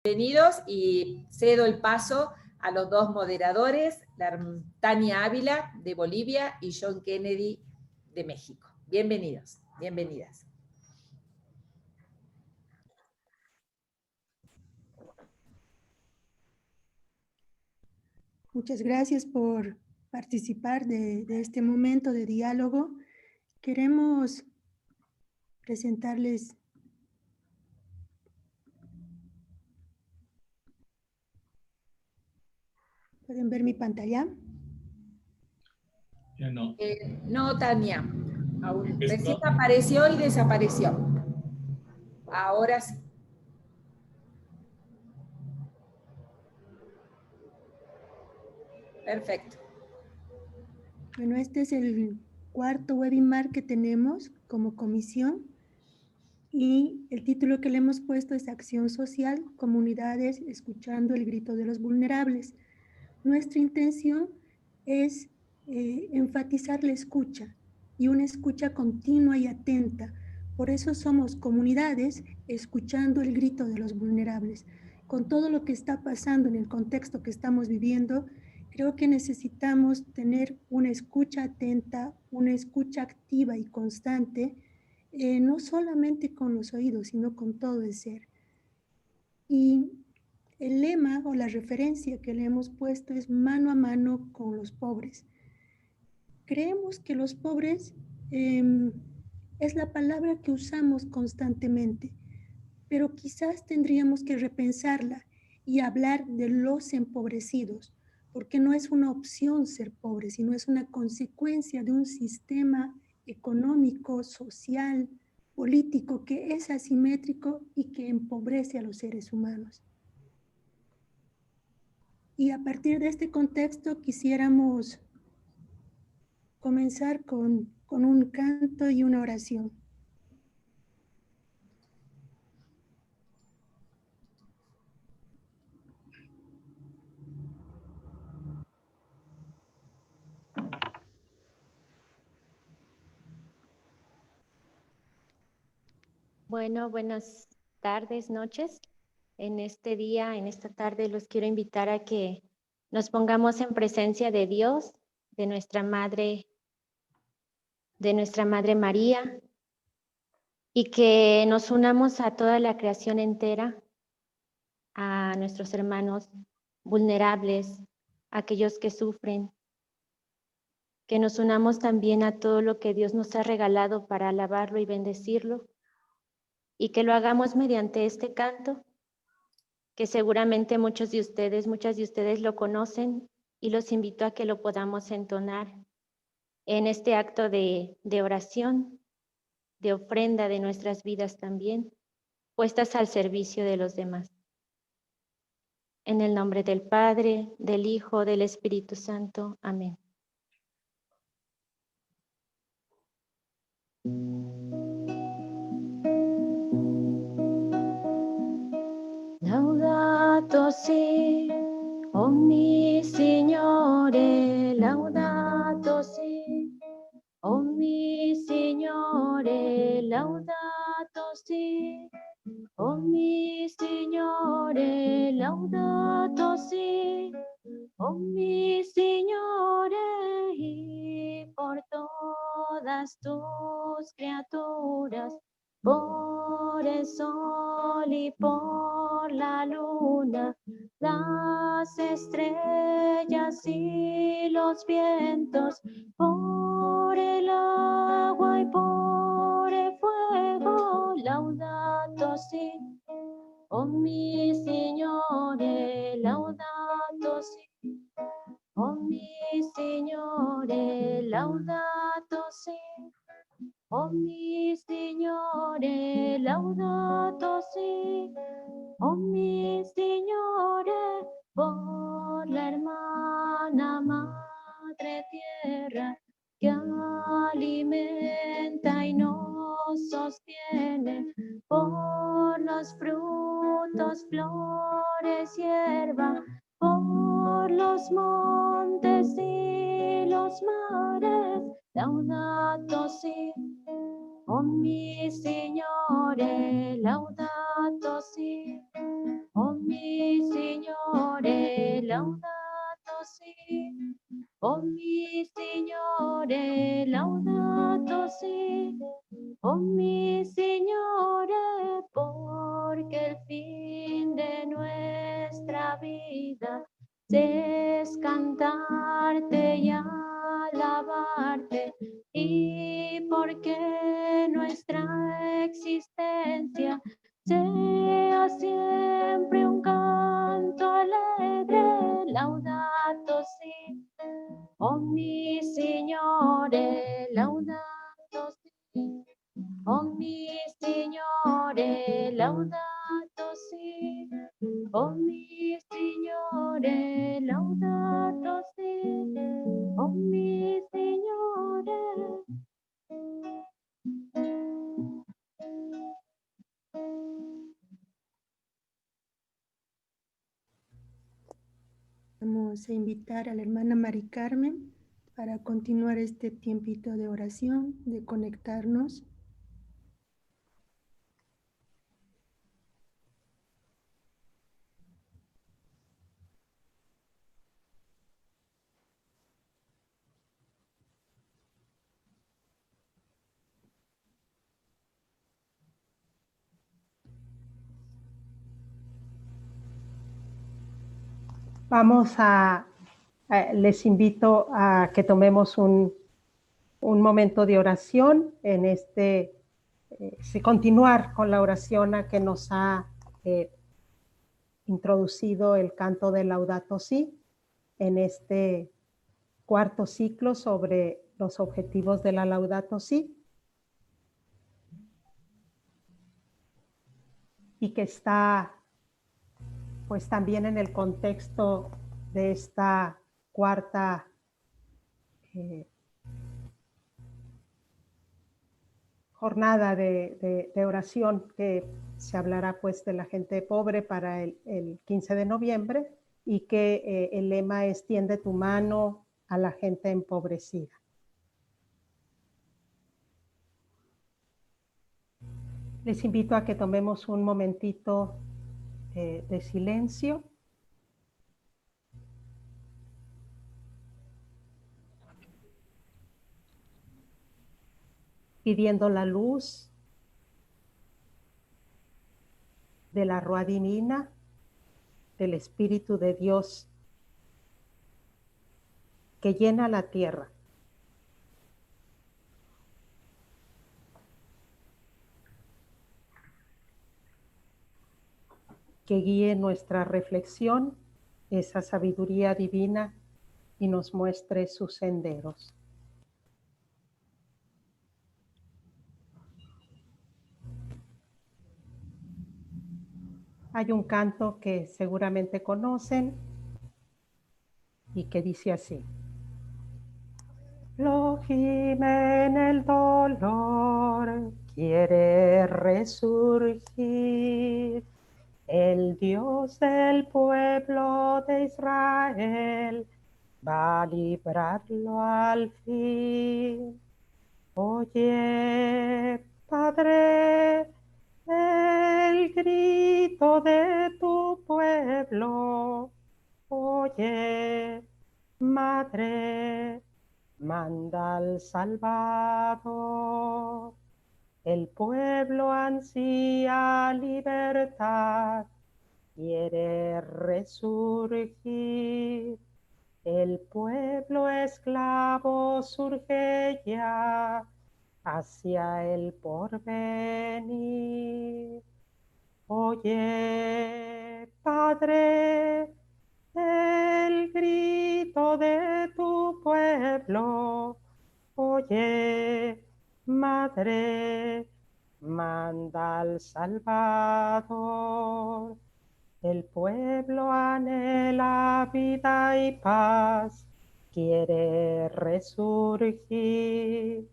Bienvenidos y cedo el paso a los dos moderadores, Tania Ávila de Bolivia y John Kennedy de México. Bienvenidos, bienvenidas. Muchas gracias por participar de este momento de diálogo. Queremos presentarles ¿Pueden ver mi pantalla? Ya no. No, Tania. Aún recién apareció y desapareció. Ahora sí. Perfecto. Bueno, este es el cuarto webinar que tenemos como comisión y el título que le hemos puesto es Acción Social, Comunidades Escuchando el Grito de los Vulnerables. Nuestra intención es enfatizar la escucha y una escucha continua y atenta. Por eso somos comunidades escuchando el grito de los vulnerables. Con todo lo que está pasando en el contexto que estamos viviendo, creo que necesitamos tener una escucha atenta, una escucha activa y constante, no solamente con los oídos, sino con todo el ser. Y el lema o la referencia que le hemos puesto es mano a mano con los pobres. Creemos que los pobres es la palabra que usamos constantemente, pero quizás tendríamos que repensarla y hablar de los empobrecidos, porque no es una opción ser pobre, sino es una consecuencia de un sistema económico, social, político que es asimétrico y que empobrece a los seres humanos. Y a partir de este contexto quisiéramos comenzar con un canto y una oración. Bueno, buenas tardes, noches. En este día, en esta tarde, los quiero invitar a que nos pongamos en presencia de Dios, de nuestra Madre María, y que nos unamos a toda la creación entera, a nuestros hermanos vulnerables, aquellos que sufren, que nos unamos también a todo lo que Dios nos ha regalado para alabarlo y bendecirlo, y que lo hagamos mediante este canto, que seguramente muchas de ustedes lo conocen, y los invito a que lo podamos entonar en este acto de oración, de ofrenda de nuestras vidas también, puestas al servicio de los demás. En el nombre del Padre, del Hijo, del Espíritu Santo. Amén. Laudato si, oh mi Signore, laudato si, oh mi Signore, laudato si, oh mi Signore, laudato si, oh mi Signore, y por todas tus criaturas, por el sol y por la luna, las estrellas y los vientos, por el agua y por el fuego, laudato si, oh mi Signore, laudato si, oh mi Signore, laudato si, oh mi Signore, laudato si, oh mi Signore, por la hermana Madre Tierra que alimenta y nos sostiene, por los frutos, flores, hierba, por los montes y los mares, laudato si, oh mi Signore, laudato si, oh mi laudato si. Oh mi Signore, laudato si. Oh mi Signore, porque el fin de nuestra vida es cantarte y alabarte, y porque nuestra existencia sea siempre un canto alegre, laudato si. Oh mi Signore, laudato si. Oh mi Signore, laudato si. Oh mi Signore, laudato si. Oh mi Signore. Vamos a invitar a la hermana Mari Carmen para continuar este tiempito de oración, de conectarnos. Les invito a que tomemos un momento de oración en continuar con la oración a que nos ha introducido el canto de Laudato Si en este cuarto ciclo sobre los objetivos de la Laudato Si, y que está pues también en el contexto de esta cuarta jornada de oración que se hablará pues de la gente pobre para el 15 de noviembre, y que el lema es tiende tu mano a la gente empobrecida. Les invito a que tomemos un momentito de silencio. Pidiendo la luz de la Ruá Divina, del Espíritu de Dios que llena la tierra. Que guíe nuestra reflexión, esa sabiduría divina, y nos muestre sus senderos. Hay un canto que seguramente conocen y que dice así: lo gime en el dolor, quiere resurgir. El Dios del pueblo de Israel va a librarlo al fin. Oye, Padre, el grito de tu pueblo. Oye, Madre, manda al Salvador. El pueblo ansía libertad, quiere resurgir. El pueblo esclavo surge ya hacia el porvenir. Oye, Padre, el grito de tu pueblo. Oye, Madre, manda al Salvador. El pueblo anhela vida y paz, quiere resurgir.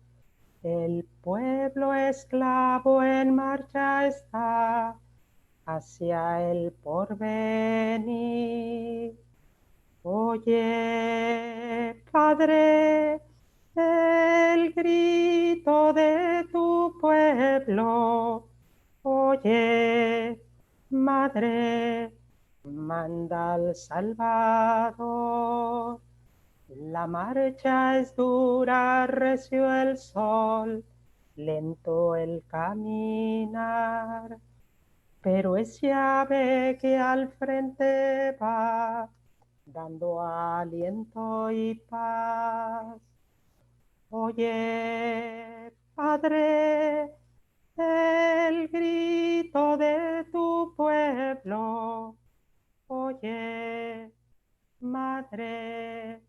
El pueblo esclavo en marcha está hacia el porvenir. Oye, Padre, el grito de tu pueblo. Oye, Madre, manda al Salvador. La marcha es dura, recio el sol, lento el caminar, pero es llave que al frente va, dando aliento y paz. Oye, Padre, el grito de tu pueblo. Oye, Madre,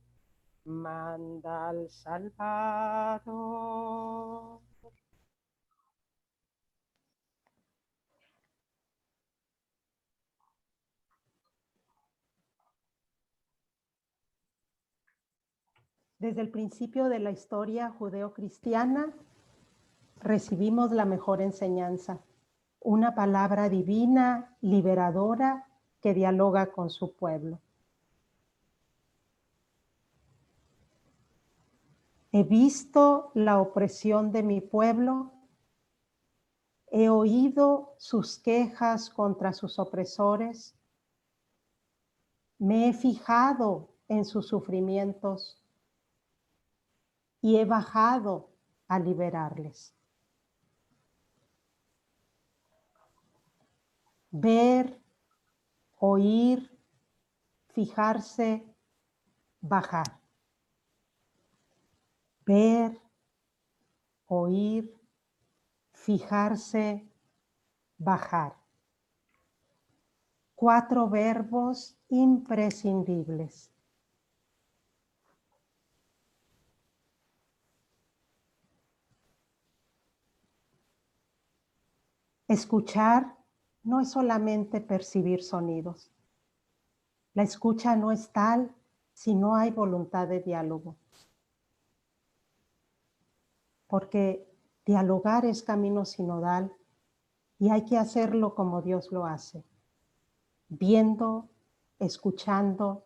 manda al Salvador. Desde el principio de la historia judeo-cristiana, recibimos la mejor enseñanza, una palabra divina, liberadora, que dialoga con su pueblo. He visto la opresión de mi pueblo, he oído sus quejas contra sus opresores, me he fijado en sus sufrimientos y he bajado a liberarles. Ver, oír, fijarse, bajar. Ver, oír, fijarse, bajar. 4 verbos imprescindibles. Escuchar no es solamente percibir sonidos. La escucha no es tal si no hay voluntad de diálogo. Porque dialogar es camino sinodal y hay que hacerlo como Dios lo hace. Viendo, escuchando,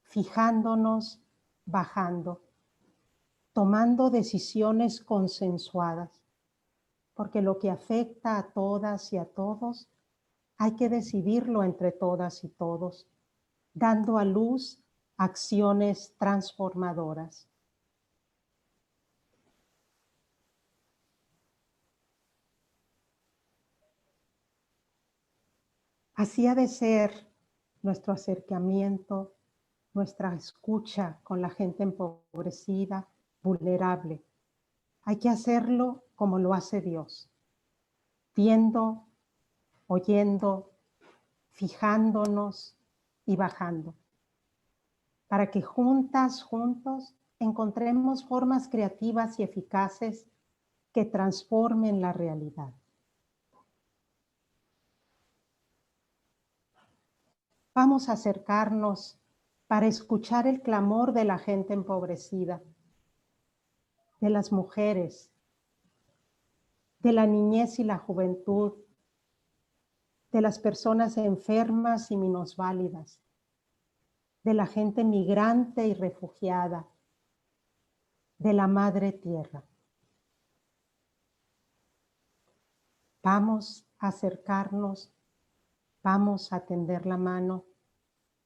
fijándonos, bajando, tomando decisiones consensuadas. Porque lo que afecta a todas y a todos, hay que decidirlo entre todas y todos, dando a luz acciones transformadoras. Así ha de ser nuestro acercamiento, nuestra escucha con la gente empobrecida, vulnerable. Hay que hacerlo como lo hace Dios, viendo, oyendo, fijándonos y bajando, para que juntas, juntos, encontremos formas creativas y eficaces que transformen la realidad. Vamos a acercarnos para escuchar el clamor de la gente empobrecida, de las mujeres, de la niñez y la juventud, de las personas enfermas y minusválidas, de la gente migrante y refugiada, de la madre tierra. Vamos a acercarnos, vamos a tender la mano,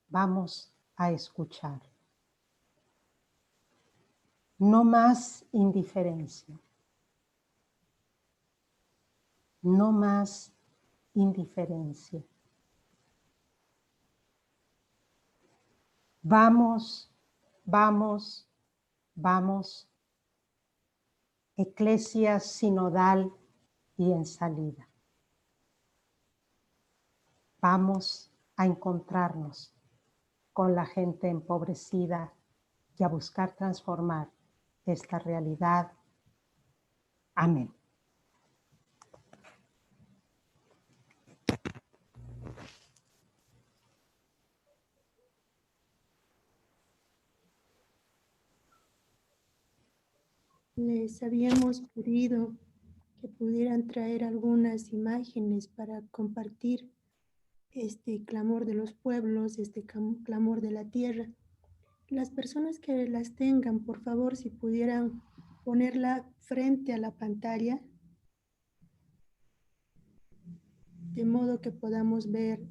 vamos a escuchar. No más indiferencia. No más indiferencia. Vamos, vamos, vamos. Eclesia sinodal y en salida. Vamos a encontrarnos con la gente empobrecida y a buscar transformar esta realidad. Amén. Les habíamos pedido que pudieran traer algunas imágenes para compartir este clamor de los pueblos, este clamor de la tierra. Las personas que las tengan, por favor, si pudieran ponerla frente a la pantalla, de modo que podamos ver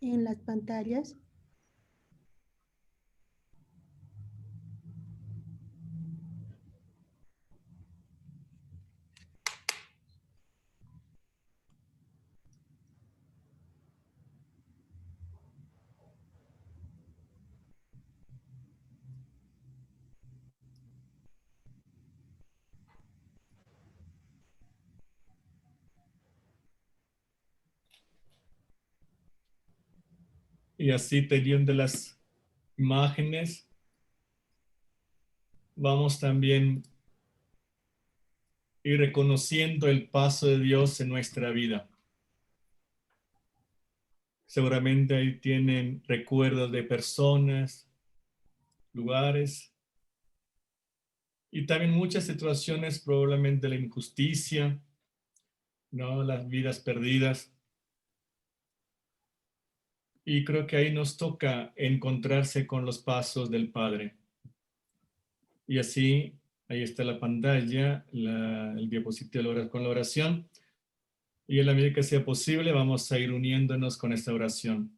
en las pantallas. Y así teniendo las imágenes, vamos también ir reconociendo el paso de Dios en nuestra vida. Seguramente ahí tienen recuerdos de personas, lugares y también muchas situaciones, probablemente la injusticia, ¿no? Las vidas perdidas. Y creo que ahí nos toca encontrarse con los pasos del Padre. Y así, ahí está la pantalla, el diapositivo con la oración. Y en la medida que sea posible, vamos a ir uniéndonos con esta oración.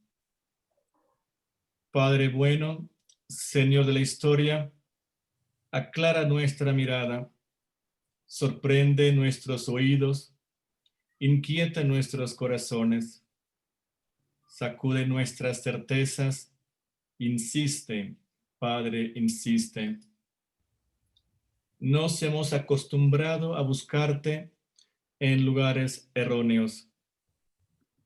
Padre bueno, Señor de la historia, aclara nuestra mirada, sorprende nuestros oídos, inquieta nuestros corazones, sacude nuestras certezas, insiste, Padre, insiste. Nos hemos acostumbrado a buscarte en lugares erróneos,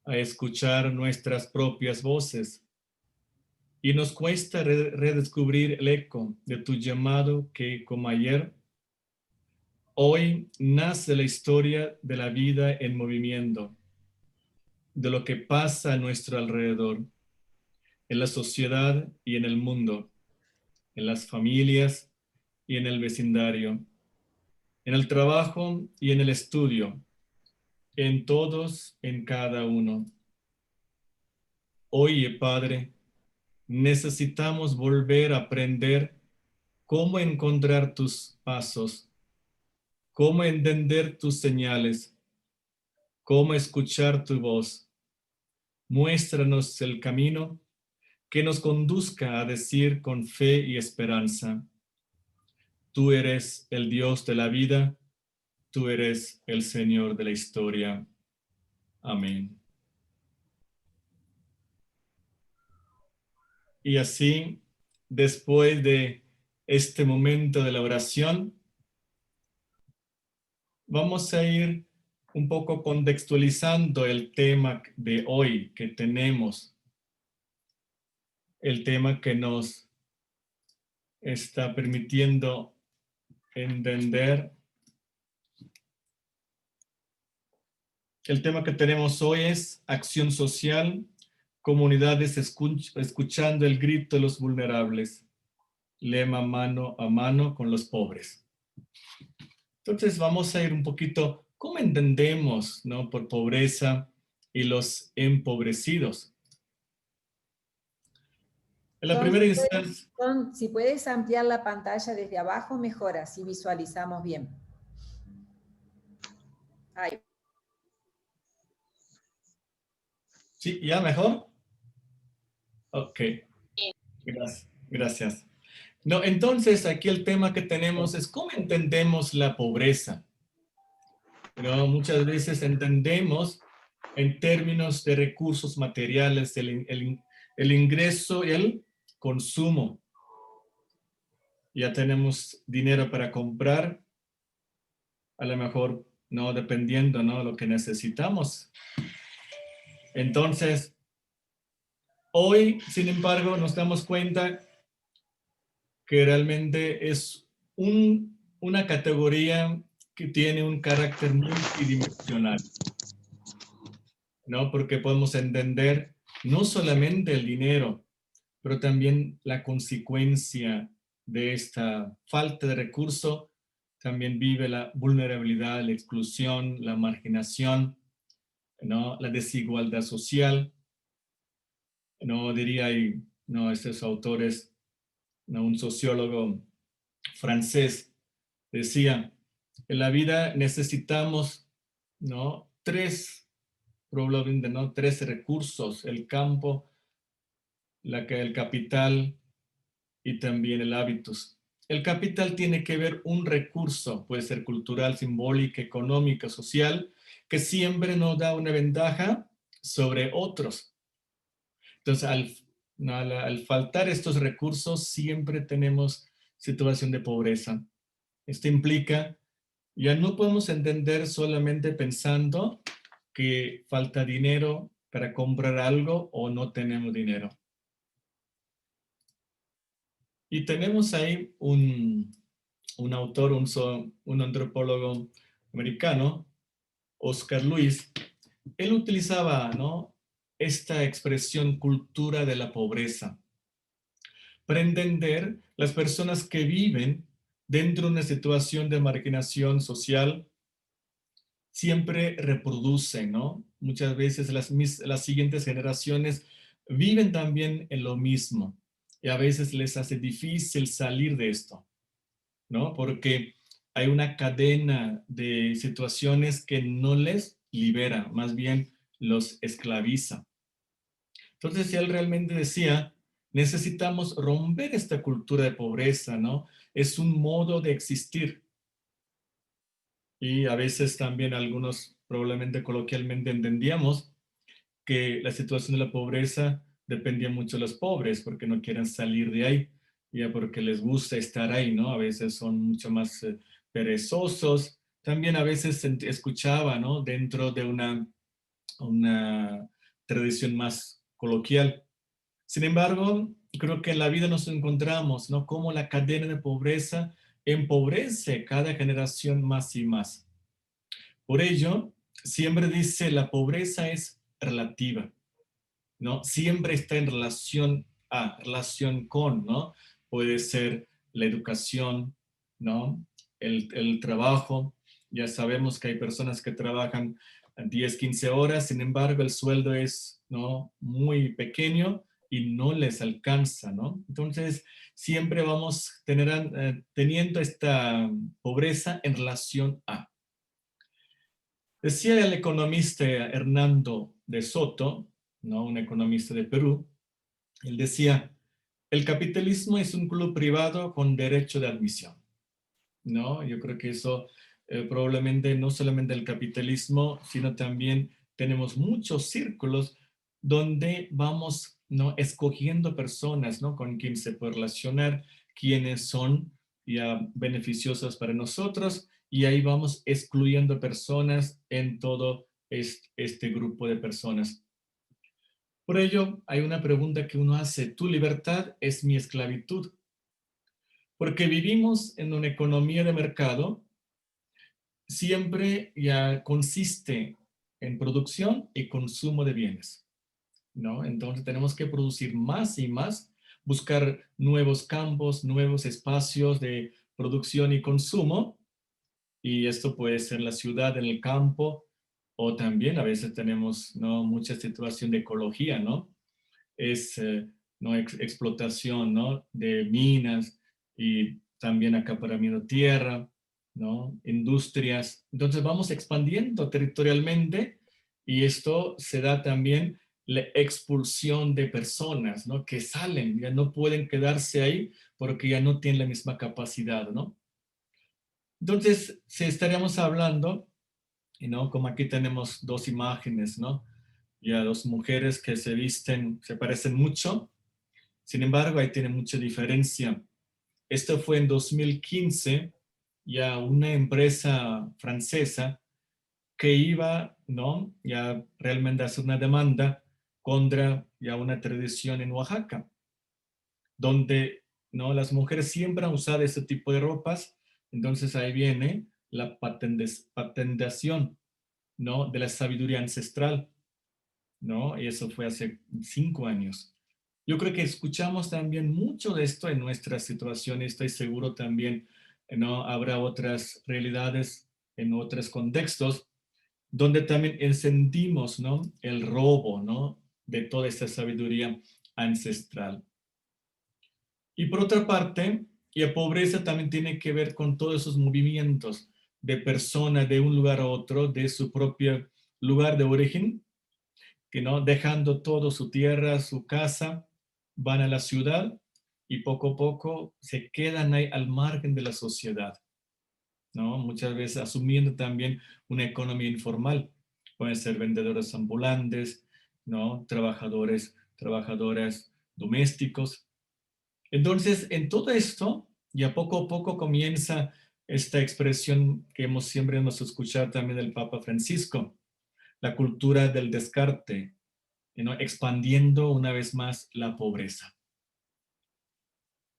a escuchar nuestras propias voces, y nos cuesta redescubrir el eco de tu llamado que, como ayer, hoy nace la historia de la vida en movimiento, de lo que pasa a nuestro alrededor, en la sociedad y en el mundo, en las familias y en el vecindario, en el trabajo y en el estudio, en todos, en cada uno. Oye, Padre, necesitamos volver a aprender cómo encontrar tus pasos, cómo entender tus señales, cómo escuchar tu voz. Muéstranos el camino que nos conduzca a decir con fe y esperanza: tú eres el Dios de la vida, tú eres el Señor de la historia. Amén. Y así, después de este momento de la oración, vamos a ir un poco contextualizando el tema de hoy que tenemos, el tema que nos está permitiendo entender. El tema que tenemos hoy es acción social, comunidades escuchando el grito de los vulnerables, lema mano a mano con los pobres. Entonces vamos a ir un poquito, ¿cómo entendemos, no, por pobreza y los empobrecidos? En la primera instancia... Si puedes ampliar la pantalla desde abajo, mejor, así visualizamos bien. Ahí. ¿Sí? ¿Ya mejor? Ok. Gracias. No, entonces aquí el tema que tenemos es cómo entendemos la pobreza. Pero muchas veces entendemos en términos de recursos materiales el ingreso y el consumo. Ya tenemos dinero para comprar, a lo mejor no dependiendo, ¿no?, lo que necesitamos. Entonces, hoy, sin embargo, nos damos cuenta que realmente es una categoría que tiene un carácter multidimensional, ¿no? Porque podemos entender no solamente el dinero, pero también la consecuencia de esta falta de recurso. También vive la vulnerabilidad, la exclusión, la marginación, ¿no?, la desigualdad social. No diría, no, estos autores, no, un sociólogo francés decía: en la vida necesitamos, ¿no?, tres probablemente, ¿no? 3 recursos: el campo, el capital y también el hábitus. El capital tiene que ver un recurso, puede ser cultural, simbólico, económico, social, que siempre nos da una ventaja sobre otros. Entonces, al faltar estos recursos, siempre tenemos situación de pobreza. Esto implica, ya no podemos entender solamente pensando que falta dinero para comprar algo o no tenemos dinero. Y tenemos ahí un autor, un antropólogo americano, Oscar Lewis. Él utilizaba, ¿no?, esta expresión cultura de la pobreza para entender las personas que viven dentro de una situación de marginación social siempre reproducen, ¿no? Muchas veces las siguientes generaciones viven también en lo mismo y a veces les hace difícil salir de esto, ¿no? Porque hay una cadena de situaciones que no les libera, más bien los esclaviza. Entonces, él realmente decía, necesitamos romper esta cultura de pobreza, ¿no? Es un modo de existir. Y a veces también algunos probablemente coloquialmente entendíamos que la situación de la pobreza dependía mucho de los pobres porque no quieren salir de ahí, ya porque les gusta estar ahí, ¿no? A veces son mucho más perezosos. También a veces escuchaba, ¿no?, dentro de una tradición más coloquial. Sin embargo, creo que en la vida nos encontramos, ¿no?, cómo la cadena de pobreza empobrece cada generación más y más. Por ello, siempre dice, la pobreza es relativa, ¿no? Siempre está en relación con, ¿no? Puede ser la educación, ¿no? El trabajo. Ya sabemos que hay personas que trabajan 10, 15 horas, sin embargo, el sueldo es, ¿no?, muy pequeño y no les alcanza, ¿no? Entonces, siempre vamos teniendo esta pobreza en relación a. Decía el economista Hernando de Soto, ¿no?, un economista de Perú. Él decía, el capitalismo es un club privado con derecho de admisión, ¿no? Yo creo que eso probablemente no solamente el capitalismo, sino también tenemos muchos círculos donde vamos, ¿no?, escogiendo personas, ¿no?, con quien se puede relacionar, quienes son ya beneficiosas para nosotros, y ahí vamos excluyendo personas en todo este grupo de personas. Por ello, hay una pregunta que uno hace, ¿tu libertad es mi esclavitud? Porque vivimos en una economía de mercado, siempre ya consiste en producción y consumo de bienes, ¿no? Entonces tenemos que producir más y más, buscar nuevos campos, nuevos espacios de producción y consumo, y esto puede ser la ciudad, en el campo, o también a veces tenemos, ¿no?, mucha situación de ecología, ¿no? Es ¿no?, explotación, ¿no?, de minas y también acaparamiento de tierra, ¿no?, industrias. Entonces vamos expandiendo territorialmente y esto se da también la expulsión de personas, ¿no?, que salen, ya no pueden quedarse ahí porque ya no tienen la misma capacidad, ¿no? Entonces, si estaríamos hablando, ¿no?, como aquí tenemos dos imágenes, ¿no?, ya dos mujeres que se visten, se parecen mucho, sin embargo, ahí tiene mucha diferencia. Esto fue en 2015, ya una empresa francesa que iba, ¿no?, ya realmente a hacer una demanda contra ya una tradición en Oaxaca, donde, ¿no?, las mujeres siempre han usado este tipo de ropas. Entonces ahí viene la patentación, ¿no?, de la sabiduría ancestral, ¿no? Y eso fue hace 5 años. Yo creo que escuchamos también mucho de esto en nuestra situación y estoy seguro también, ¿no?, habrá otras realidades en otros contextos donde también sentimos, ¿no?, el robo, ¿no?, de toda esta sabiduría ancestral. Y por otra parte, la pobreza también tiene que ver con todos esos movimientos de personas de un lugar a otro, de su propio lugar de origen, que no, dejando todo, su tierra, su casa, van a la ciudad y poco a poco se quedan ahí al margen de la sociedad, ¿no? Muchas veces asumiendo también una economía informal. Pueden ser vendedores ambulantes, ¿no? Trabajadores, trabajadoras domésticos. Entonces, en todo esto, ya poco a poco comienza esta expresión que siempre hemos escuchado también del Papa Francisco, la cultura del descarte, ¿no? Expandiendo una vez más la pobreza.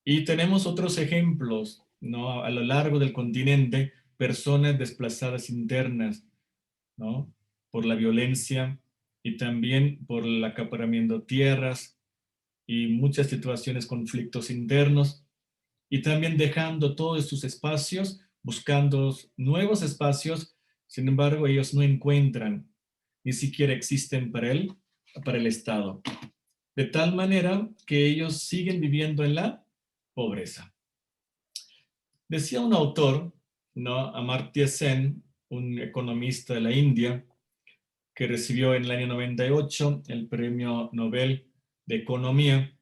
Y tenemos otros ejemplos, ¿no? A lo largo del continente, personas desplazadas internas, ¿no? Por la violencia y también por el acaparamiento de tierras y muchas situaciones, conflictos internos, y también dejando todos sus espacios, buscando nuevos espacios. Sin embargo, ellos no encuentran, ni siquiera existen para el Estado. De tal manera que ellos siguen viviendo en la pobreza. Decía un autor, ¿no? Amartya Sen, un economista de la India, que recibió en el año 98 el Premio Nobel de Economía.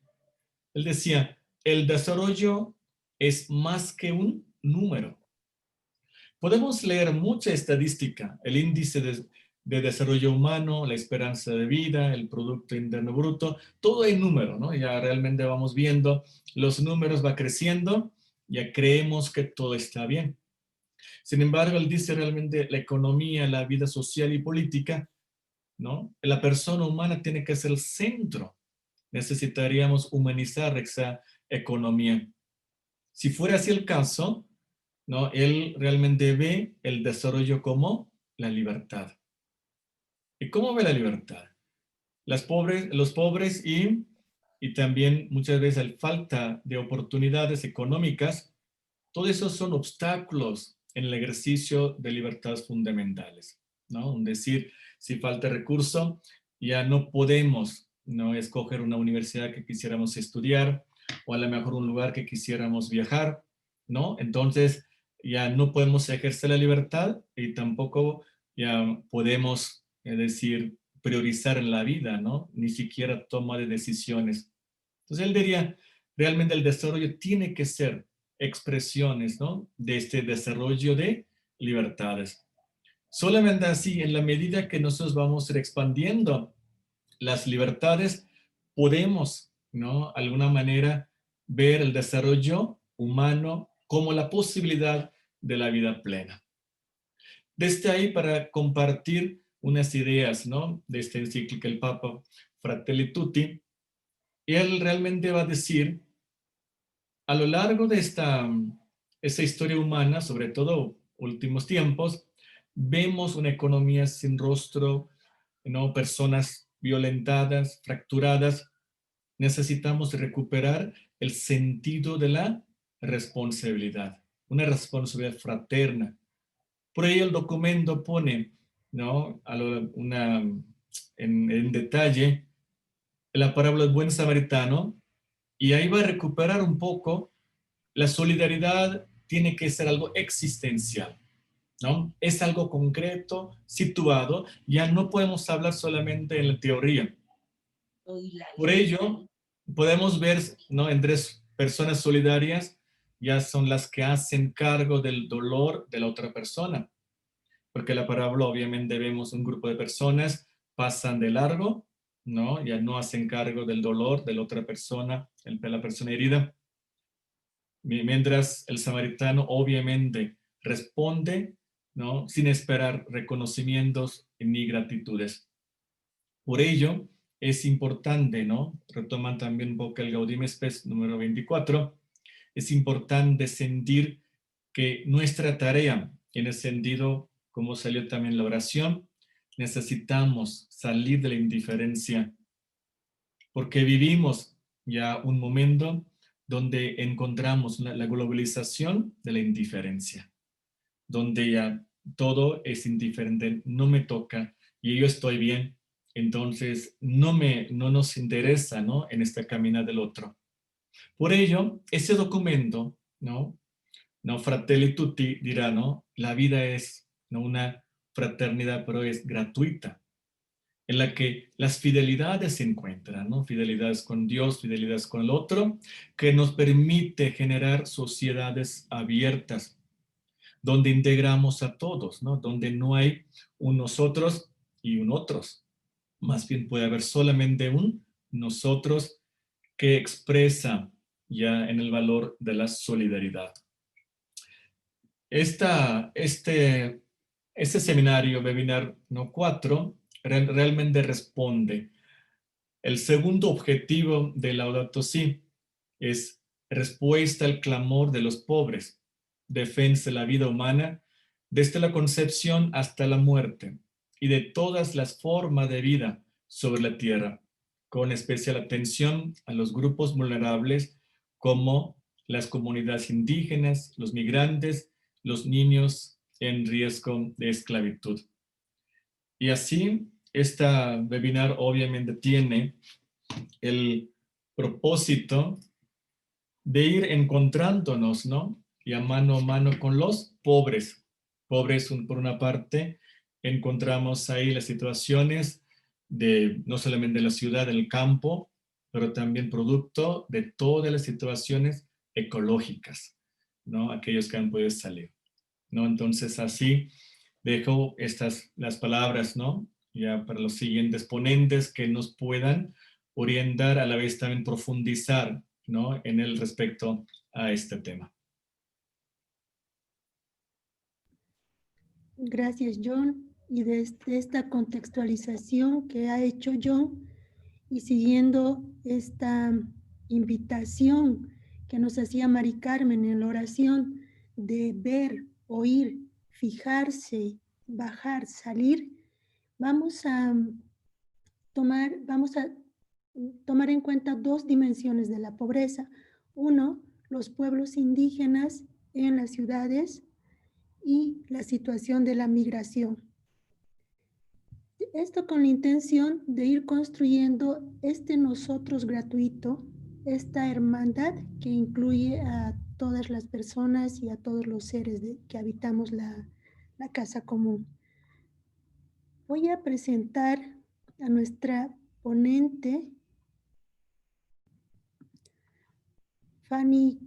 Él decía, el desarrollo es más que un número. Podemos leer mucha estadística, el índice de desarrollo humano, la esperanza de vida, el Producto Interno Bruto, todo hay número, ¿no? Ya realmente vamos viendo, los números va creciendo, ya creemos que todo está bien. Sin embargo, él dice realmente la economía, la vida social y política, ¿no? La persona humana tiene que ser el centro. Necesitaríamos humanizar esa economía. Si fuera así el caso, ¿no? Él realmente ve el desarrollo como la libertad. ¿Y cómo ve la libertad? Los pobres y también muchas veces la falta de oportunidades económicas, todo eso son obstáculos en el ejercicio de libertades fundamentales, ¿no? Es decir, si falta recurso, ya no podemos, ¿no? Escoger una universidad que quisiéramos estudiar o a lo mejor un lugar que quisiéramos viajar, ¿no? Entonces, ya no podemos ejercer la libertad y tampoco ya podemos, es decir, priorizar en la vida, ¿no? Ni siquiera toma de decisiones. Entonces, él diría, realmente el desarrollo tiene que ser expresiones, ¿no? De este desarrollo de libertades. Solamente así, en la medida que nosotros vamos expandiendo las libertades, podemos, ¿no? De alguna manera ver el desarrollo humano como la posibilidad de la vida plena. Desde ahí, para compartir unas ideas, ¿no? De esta encíclica el Papa Fratelli Tutti, él realmente va a decir, a lo largo de esta historia humana, sobre todo últimos tiempos, vemos una economía sin rostro, ¿no? Personas violentadas, fracturadas. Necesitamos recuperar el sentido de la responsabilidad, una responsabilidad fraterna. Por ello el documento pone, ¿no? En detalle la parábola del buen samaritano, y ahí va a recuperar un poco. La solidaridad tiene que ser algo existencial, ¿no? Es algo concreto, situado, ya no podemos hablar solamente en la teoría. Por ello, podemos ver, ¿no? Entre personas solidarias ya son las que hacen cargo del dolor de la otra persona, porque la parábola obviamente vemos un grupo de personas pasan de largo, ¿no? Ya no hacen cargo del dolor de la otra persona, de la persona herida. Mientras el samaritano obviamente responde, ¿no? Sin esperar reconocimientos ni gratitudes. Por ello, es importante, ¿no? Retoman también un poco el Gaudium Spes número 24, es importante sentir que nuestra tarea, en el sentido, como salió también la oración, necesitamos salir de la indiferencia, porque vivimos ya un momento donde encontramos la globalización de la indiferencia, donde ya todo es indiferente, no me toca y yo estoy bien, entonces no nos interesa, ¿no? En esta camina del otro. Por ello, ese documento, ¿no? No, Fratelli Tutti dirá, ¿no? La vida es, ¿no? Una fraternidad, pero es gratuita. en la que las fidelidades se encuentran, ¿no? Fidelidades con Dios, fidelidades con el otro, que nos permite generar sociedades abiertas, donde integramos a todos, ¿no? Donde no hay un nosotros y un otros. Más bien puede haber solamente un nosotros que expresa ya en el valor de la solidaridad. Este seminario, webinar no 4, realmente responde. El segundo objetivo de Laudato Si es respuesta al clamor de los pobres, defensa de la vida humana desde la concepción hasta la muerte y de todas las formas de vida sobre la tierra, con especial atención a los grupos vulnerables como las comunidades indígenas, los migrantes, los niños en riesgo de esclavitud. Y así, esta webinar obviamente tiene el propósito de ir encontrándonos, ¿no? Y a mano con los pobres. Pobres, por una parte, encontramos ahí las situaciones de no solamente la ciudad, del campo, pero también producto de todas las situaciones ecológicas, ¿no? Aquellos que han podido salir, ¿no? Entonces, así dejo las palabras, ¿no? Ya para los siguientes ponentes que nos puedan orientar, a la vez también profundizar, ¿no? En el respecto a este tema. Gracias, John. Y desde esta contextualización que ha hecho John y siguiendo esta invitación que nos hacía Mari Carmen en la oración de ver, oír, fijarse, bajar, salir, vamos a tomar en cuenta dos dimensiones de la pobreza. Uno, los pueblos indígenas en las ciudades y la situación de la migración. Esto con la intención de ir construyendo este nosotros gratuito, esta hermandad que incluye a todas las personas y a todos los seres que habitamos la casa común. Voy a presentar a nuestra ponente, Fanny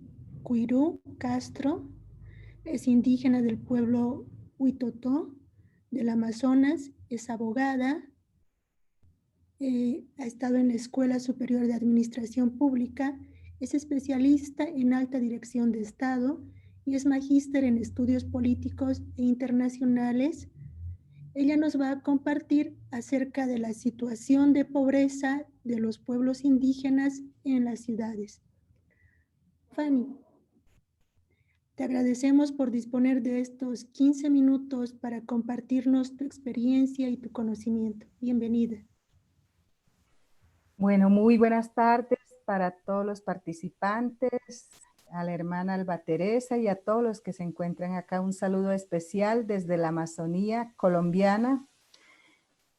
Cuirú Castro. Es indígena del pueblo Huitotó del Amazonas, es abogada, ha estado en la Escuela Superior de Administración Pública, es especialista en alta dirección de Estado y es magíster en estudios políticos e internacionales. Ella nos va a compartir acerca de la situación de pobreza de los pueblos indígenas en las ciudades. Fanny, te agradecemos por disponer de estos 15 minutos para compartirnos tu experiencia y tu conocimiento. Bienvenida. Bueno, muy buenas tardes para todos los participantes, a la hermana Alba Teresa y a todos los que se encuentran acá. Un saludo especial desde la Amazonía colombiana.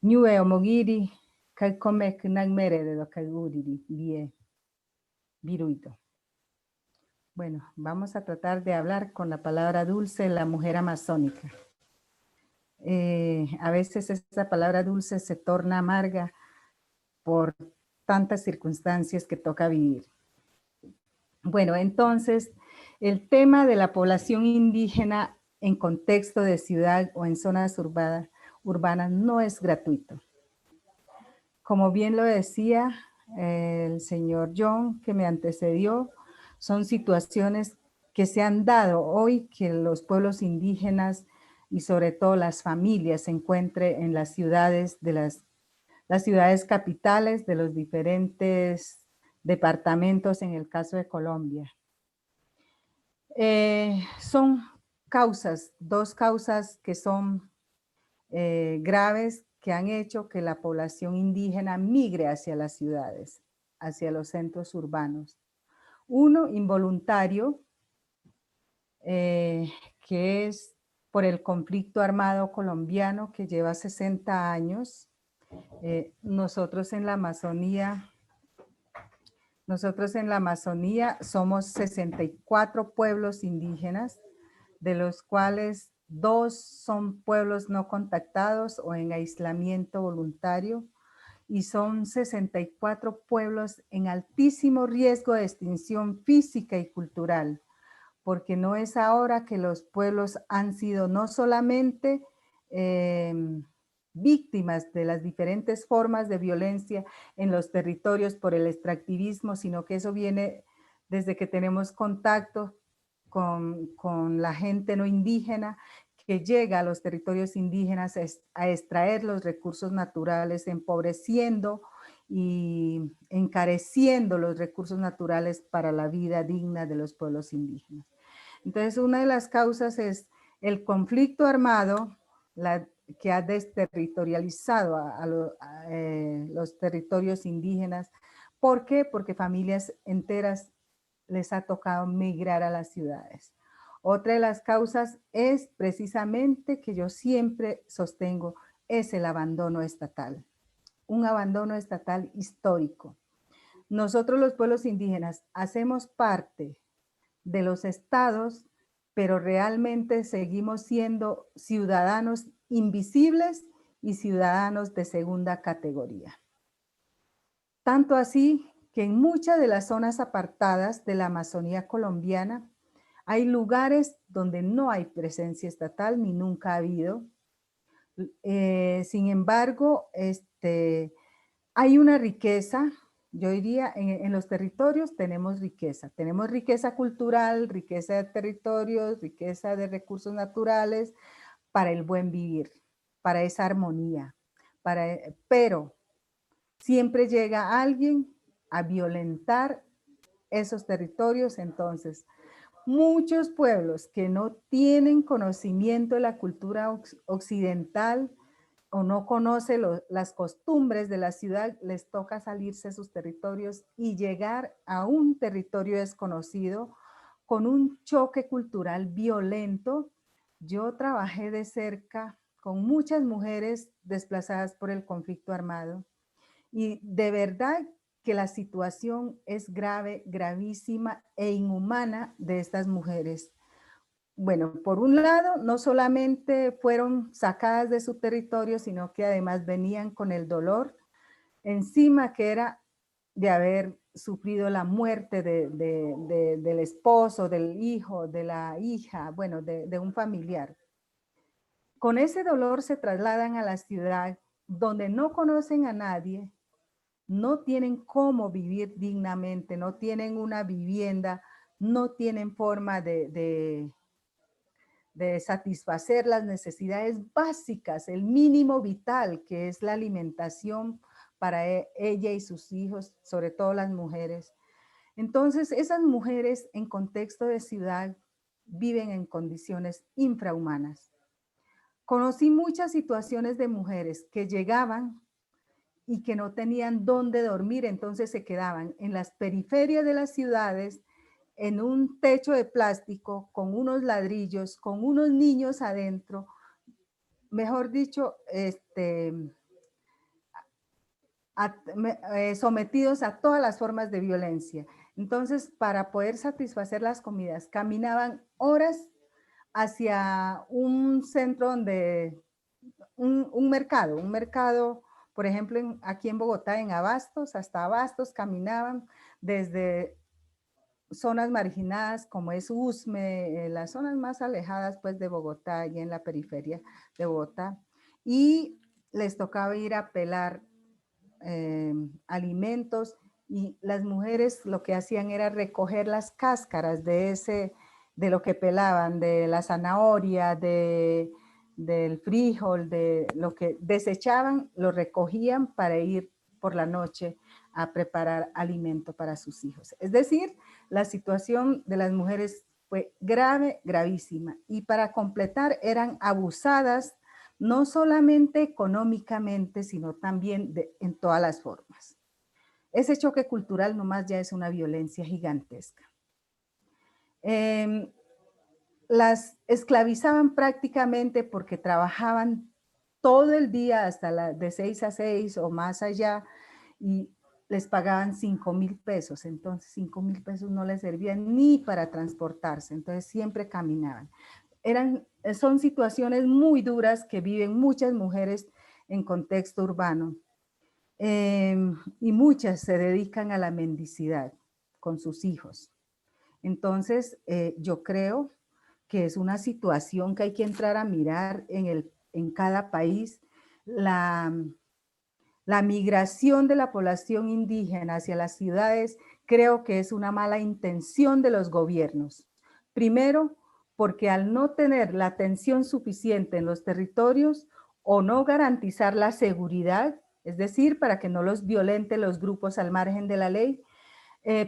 Ñue omogiri, kalkomek nagmere de dokaguriri, bien, viruito. Bueno, vamos a tratar de hablar con la palabra dulce, la mujer amazónica. A veces esta palabra dulce se torna amarga por tantas circunstancias que toca vivir. Bueno, entonces, el tema de la población indígena en contexto de ciudad o en zonas urbanas no es gratuito. Como bien lo decía el señor John, que me antecedió, son situaciones que se han dado hoy que los pueblos indígenas y sobre todo las familias se encuentren en las ciudades las ciudades capitales de los diferentes departamentos en el caso de Colombia. Son causas, dos causas que son graves que han hecho que la población indígena migre hacia las ciudades, hacia los centros urbanos. Uno, involuntario, que es por el conflicto armado colombiano que lleva 60 años. Nosotros en la Amazonía somos 64 pueblos indígenas, de los cuales 2 son pueblos no contactados o en aislamiento voluntario, y son 64 pueblos en altísimo riesgo de extinción física y cultural, porque no es ahora que los pueblos han sido no solamente víctimas de las diferentes formas de violencia en los territorios por el extractivismo, sino que eso viene desde que tenemos contacto con la gente no indígena que llega a los territorios indígenas a extraer los recursos naturales, empobreciendo y encareciendo los recursos naturales para la vida digna de los pueblos indígenas. Entonces, una de las causas es el conflicto armado que ha desterritorializado a los territorios indígenas. ¿Por qué? Porque familias enteras les ha tocado migrar a las ciudades. Otra de las causas es precisamente que yo siempre sostengo, es el abandono estatal. Un abandono estatal histórico. Nosotros los pueblos indígenas hacemos parte de los estados, pero realmente seguimos siendo ciudadanos invisibles y ciudadanos de segunda categoría. Tanto así que en muchas de las zonas apartadas de la Amazonía colombiana hay lugares donde no hay presencia estatal ni nunca ha habido. Sin embargo, hay una riqueza, yo diría, en los territorios tenemos riqueza cultural, riqueza de territorios, riqueza de recursos naturales para el buen vivir, para esa armonía, pero siempre llega alguien a violentar esos territorios. Entonces, muchos pueblos que no tienen conocimiento de la cultura occidental o no conocen las costumbres de la ciudad, les toca salirse de sus territorios y llegar a un territorio desconocido con un choque cultural violento. Yo trabajé de cerca con muchas mujeres desplazadas por el conflicto armado y de verdad que la situación es grave, gravísima e inhumana de estas mujeres. Bueno, por un lado, no solamente fueron sacadas de su territorio, sino que además venían con el dolor encima, que era de haber sufrido la muerte del esposo, del hijo, de la hija, bueno, de un familiar. Con ese dolor se trasladan a la ciudad donde no conocen a nadie, no tienen cómo vivir dignamente, no tienen una vivienda, no tienen forma de satisfacer las necesidades básicas, el mínimo vital, que es la alimentación para ella y sus hijos, sobre todo las mujeres. Entonces, esas mujeres en contexto de ciudad viven en condiciones infrahumanas. Conocí muchas situaciones de mujeres que llegaban y que no tenían dónde dormir, entonces se quedaban en las periferias de las ciudades, en un techo de plástico, con unos ladrillos, con unos niños adentro, mejor dicho, sometidos a todas las formas de violencia. Entonces, para poder satisfacer las comidas, caminaban horas hacia un centro donde, un mercado, por ejemplo, aquí en Bogotá, en Abastos, hasta Abastos caminaban desde zonas marginadas como es Usme, las zonas más alejadas pues de Bogotá y en la periferia de Bogotá, y les tocaba ir a pelar alimentos, y las mujeres lo que hacían era recoger las cáscaras de lo que pelaban, de la zanahoria, del frijol, de lo que desechaban, lo recogían para ir por la noche a preparar alimento para sus hijos. Es decir, la situación de las mujeres fue grave, gravísima, y para completar eran abusadas no solamente económicamente, sino también en todas las formas. Ese choque cultural nomás ya es una violencia gigantesca. Las esclavizaban prácticamente porque trabajaban todo el día hasta de 6 a 6 o más allá, y les pagaban 5,000 pesos. Entonces 5,000 pesos no les servían ni para transportarse, entonces siempre caminaban. Eran son situaciones muy duras que viven muchas mujeres en contexto urbano. Y muchas se dedican a la mendicidad con sus hijos. Entonces, yo creo que es una situación que hay que entrar a mirar en cada país. La migración de la población indígena hacia las ciudades creo que es una mala intención de los gobiernos. Primero, porque al no tener la atención suficiente en los territorios o no garantizar la seguridad, es decir, para que no los violenten los grupos al margen de la ley,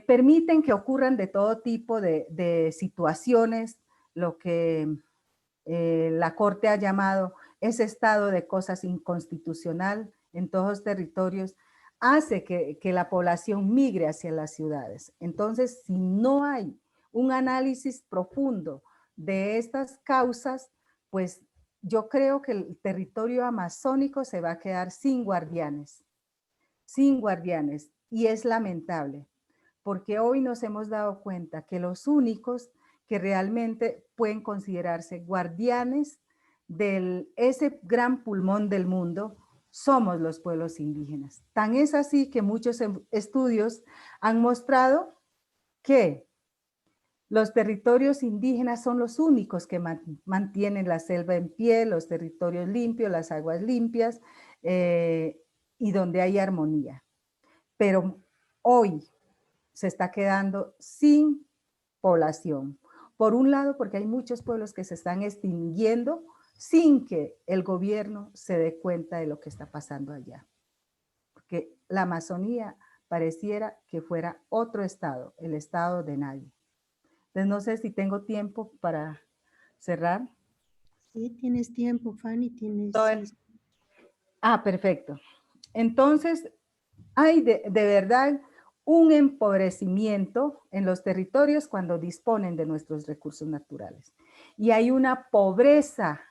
permiten que ocurran de todo tipo de situaciones, lo que la Corte ha llamado ese estado de cosas inconstitucional en todos los territorios, hace que la población migre hacia las ciudades. Entonces, si no hay un análisis profundo de estas causas, pues yo creo que el territorio amazónico se va a quedar sin guardianes, y es lamentable, porque hoy nos hemos dado cuenta que los únicos que realmente pueden considerarse guardianes de ese gran pulmón del mundo somos los pueblos indígenas. Tan es así que muchos estudios han mostrado que los territorios indígenas son los únicos que mantienen la selva en pie, los territorios limpios, las aguas limpias y donde hay armonía. Pero hoy se está quedando sin población. Por un lado, porque hay muchos pueblos que se están extinguiendo sin que el gobierno se dé cuenta de lo que está pasando allá. Porque la Amazonía pareciera que fuera otro estado, el estado de nadie. Entonces, no sé si tengo tiempo para cerrar. Sí, tienes tiempo, Fanny, tienes... Perfecto. Entonces, hay de verdad un empobrecimiento en los territorios cuando disponen de nuestros recursos naturales. Y hay una pobreza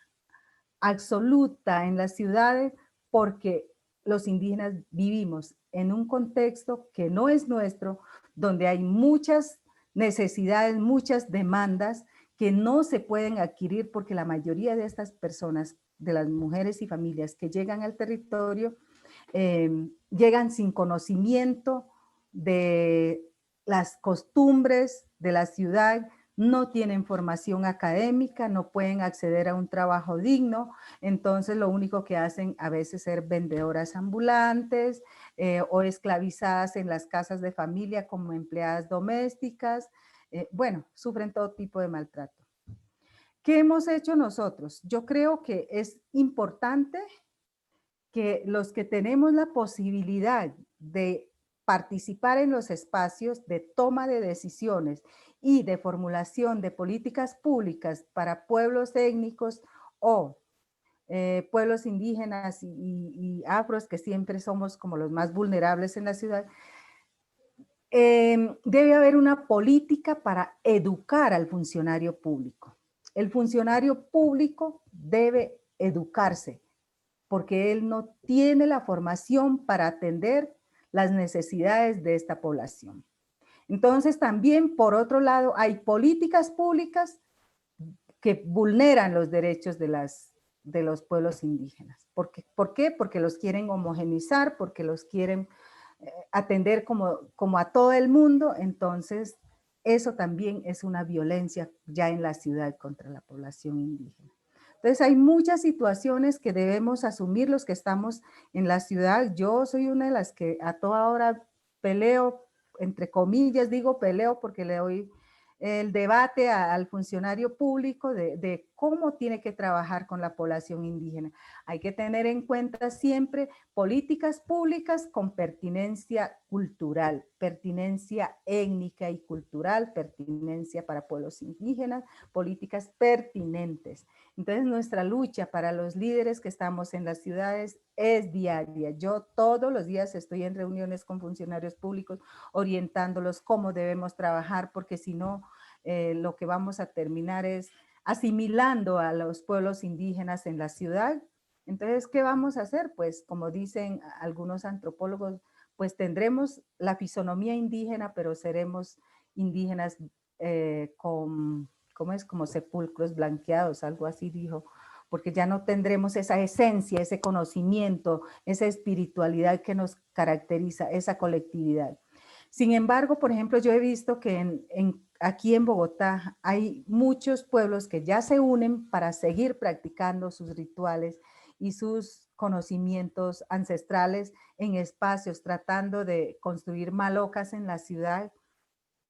absoluta en las ciudades porque los indígenas vivimos en un contexto que no es nuestro, donde hay muchas necesidades, muchas demandas que no se pueden adquirir porque la mayoría de estas personas, de las mujeres y familias que llegan al territorio, llegan sin conocimiento de las costumbres de la ciudad, no tienen formación académica, no pueden acceder a un trabajo digno, entonces lo único que hacen a veces es ser vendedoras ambulantes o esclavizadas en las casas de familia como empleadas domésticas, bueno, sufren todo tipo de maltrato. ¿Qué hemos hecho nosotros? Yo creo que es importante que los que tenemos la posibilidad de participar en los espacios de toma de decisiones y de formulación de políticas públicas para pueblos étnicos o pueblos indígenas y afros, que siempre somos como los más vulnerables en la ciudad, debe haber una política para educar al funcionario público. El funcionario público debe educarse, porque él no tiene la formación para atender las necesidades de esta población. Entonces también, por otro lado, hay políticas públicas que vulneran los derechos de los pueblos indígenas. ¿Por qué? Porque los quieren homogenizar, porque los quieren atender como a todo el mundo. Entonces, eso también es una violencia ya en la ciudad contra la población indígena. Entonces hay muchas situaciones que debemos asumir los que estamos en la ciudad. Yo soy una de las que a toda hora peleo, entre comillas digo peleo porque le doy el debate al funcionario público de cómo tiene que trabajar con la población indígena. Hay que tener en cuenta siempre políticas públicas con pertinencia cultural, pertinencia étnica y cultural, pertinencia para pueblos indígenas, políticas pertinentes. Entonces nuestra lucha para los líderes que estamos en las ciudades es diaria. Yo todos los días estoy en reuniones con funcionarios públicos orientándolos cómo debemos trabajar, porque si no, lo que vamos a terminar es asimilando a los pueblos indígenas en la ciudad. Entonces, ¿qué vamos a hacer? Pues como dicen algunos antropólogos, pues tendremos la fisonomía indígena, pero seremos indígenas con ¿cómo es? Como sepulcros blanqueados, algo así dijo, porque ya no tendremos esa esencia, ese conocimiento, esa espiritualidad que nos caracteriza, esa colectividad. Sin embargo, por ejemplo, yo he visto que aquí en Bogotá hay muchos pueblos que ya se unen para seguir practicando sus rituales y sus conocimientos ancestrales en espacios, tratando de construir malocas en la ciudad,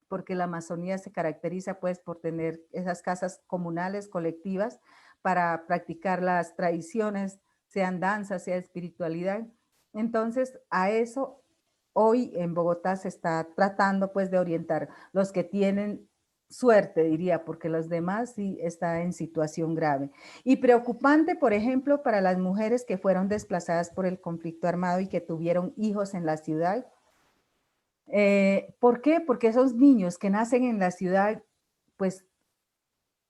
porque la Amazonía se caracteriza pues por tener esas casas comunales, colectivas, para practicar las tradiciones, sean danzas, sea espiritualidad. Entonces, a eso hoy en Bogotá se está tratando pues de orientar los que tienen suerte, diría, porque los demás sí están en situación grave. Y preocupante, por ejemplo, para las mujeres que fueron desplazadas por el conflicto armado y que tuvieron hijos en la ciudad. ¿Por qué? Porque esos niños que nacen en la ciudad, pues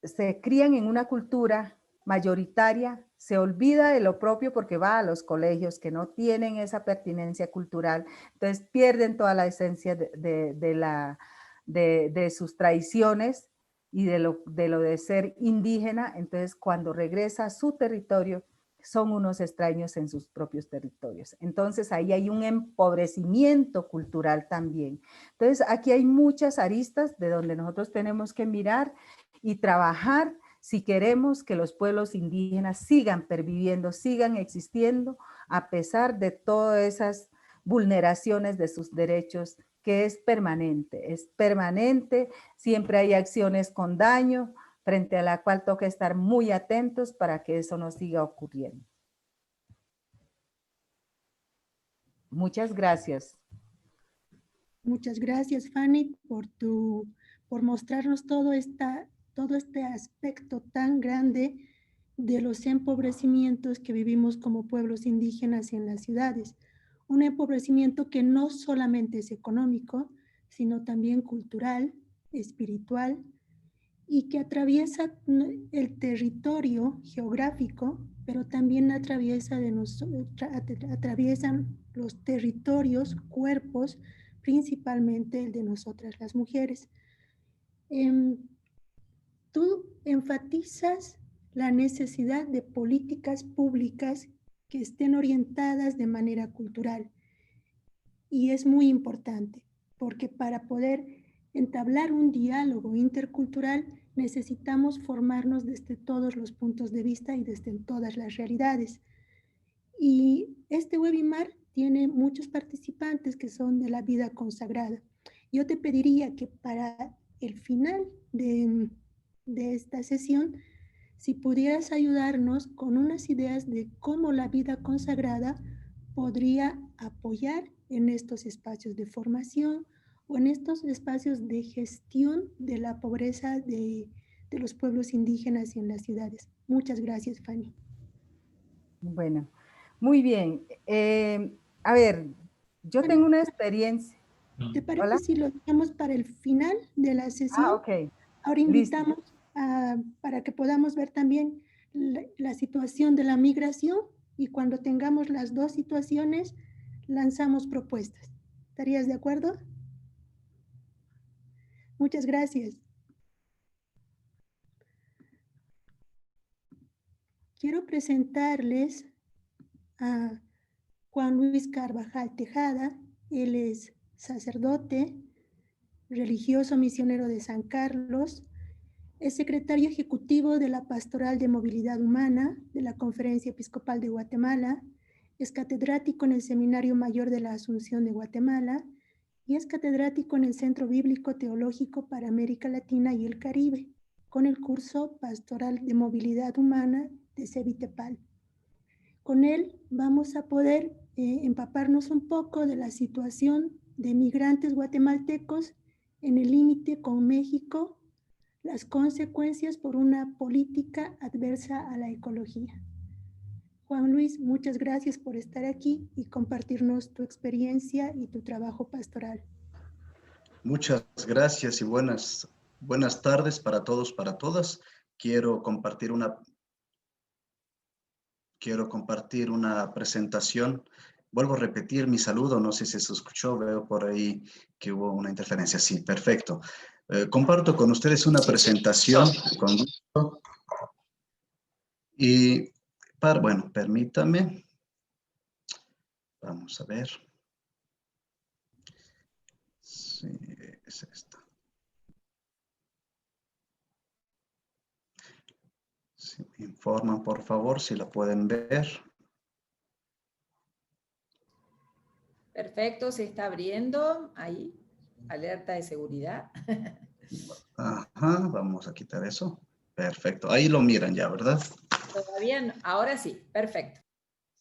se crían en una cultura mayoritaria, se olvida de lo propio porque va a los colegios que no tienen esa pertinencia cultural, entonces pierden toda la esencia de sus tradiciones y de lo de ser indígena. Entonces cuando regresa a su territorio son unos extraños en sus propios territorios. Entonces ahí hay un empobrecimiento cultural también. Entonces aquí hay muchas aristas de donde nosotros tenemos que mirar y trabajar si queremos que los pueblos indígenas sigan perviviendo, sigan existiendo, a pesar de todas esas vulneraciones de sus derechos, que es permanente, siempre hay acciones con daño, frente a la cual toca estar muy atentos para que eso no siga ocurriendo. Muchas gracias. Muchas gracias, Fanny, por mostrarnos todo este aspecto tan grande de los empobrecimientos que vivimos como pueblos indígenas en las ciudades. Un empobrecimiento que no solamente es económico, sino también cultural, espiritual, y que atraviesa el territorio geográfico, pero también atraviesan los territorios, cuerpos, principalmente el de nosotras las mujeres. Tú enfatizas la necesidad de políticas públicas que estén orientadas de manera cultural. Y es muy importante, porque para poder entablar un diálogo intercultural necesitamos formarnos desde todos los puntos de vista y desde todas las realidades. Y este webinar tiene muchos participantes que son de la vida consagrada. Yo te pediría que para el final de esta sesión, si pudieras ayudarnos con unas ideas de cómo la vida consagrada podría apoyar en estos espacios de formación o en estos espacios de gestión de la pobreza de los pueblos indígenas y en las ciudades. Muchas gracias, Fanny. Bueno, muy bien. A ver, yo tengo una experiencia. ¿Te parece ¿Hola? si lo dejamos para el final de la sesión? Ah, ok. Ahora invitamos para que podamos ver también la situación de la migración, y cuando tengamos las dos situaciones, lanzamos propuestas. ¿Estarías de acuerdo? Muchas gracias. Quiero presentarles a Juan Luis Carvajal Tejada. Él es sacerdote, religioso misionero de San Carlos, es secretario ejecutivo de la Pastoral de Movilidad Humana de la Conferencia Episcopal de Guatemala, es catedrático en el Seminario Mayor de la Asunción de Guatemala y es catedrático en el Centro Bíblico Teológico para América Latina y el Caribe, con el curso Pastoral de Movilidad Humana de CEVITEPAL. Con él vamos a poder empaparnos un poco de la situación de migrantes guatemaltecos en el límite con México, las consecuencias por una política adversa a la ecología. Juan Luis, muchas gracias por estar aquí y compartirnos tu experiencia y tu trabajo pastoral. Muchas gracias y buenas tardes para todos, para todas. Quiero compartir una presentación Vuelvo a repetir mi saludo, no sé si se escuchó, veo por ahí que hubo una interferencia. Sí, perfecto. Comparto con ustedes una presentación con gusto. Y, bueno, permítame. Vamos a ver. Sí, es esta. Si me informan, por favor, si la pueden ver. Perfecto, se está abriendo ahí. Alerta de seguridad. Ajá, vamos a quitar eso. Perfecto. Ahí lo miran ya, ¿verdad? Todavía no, ahora sí, perfecto.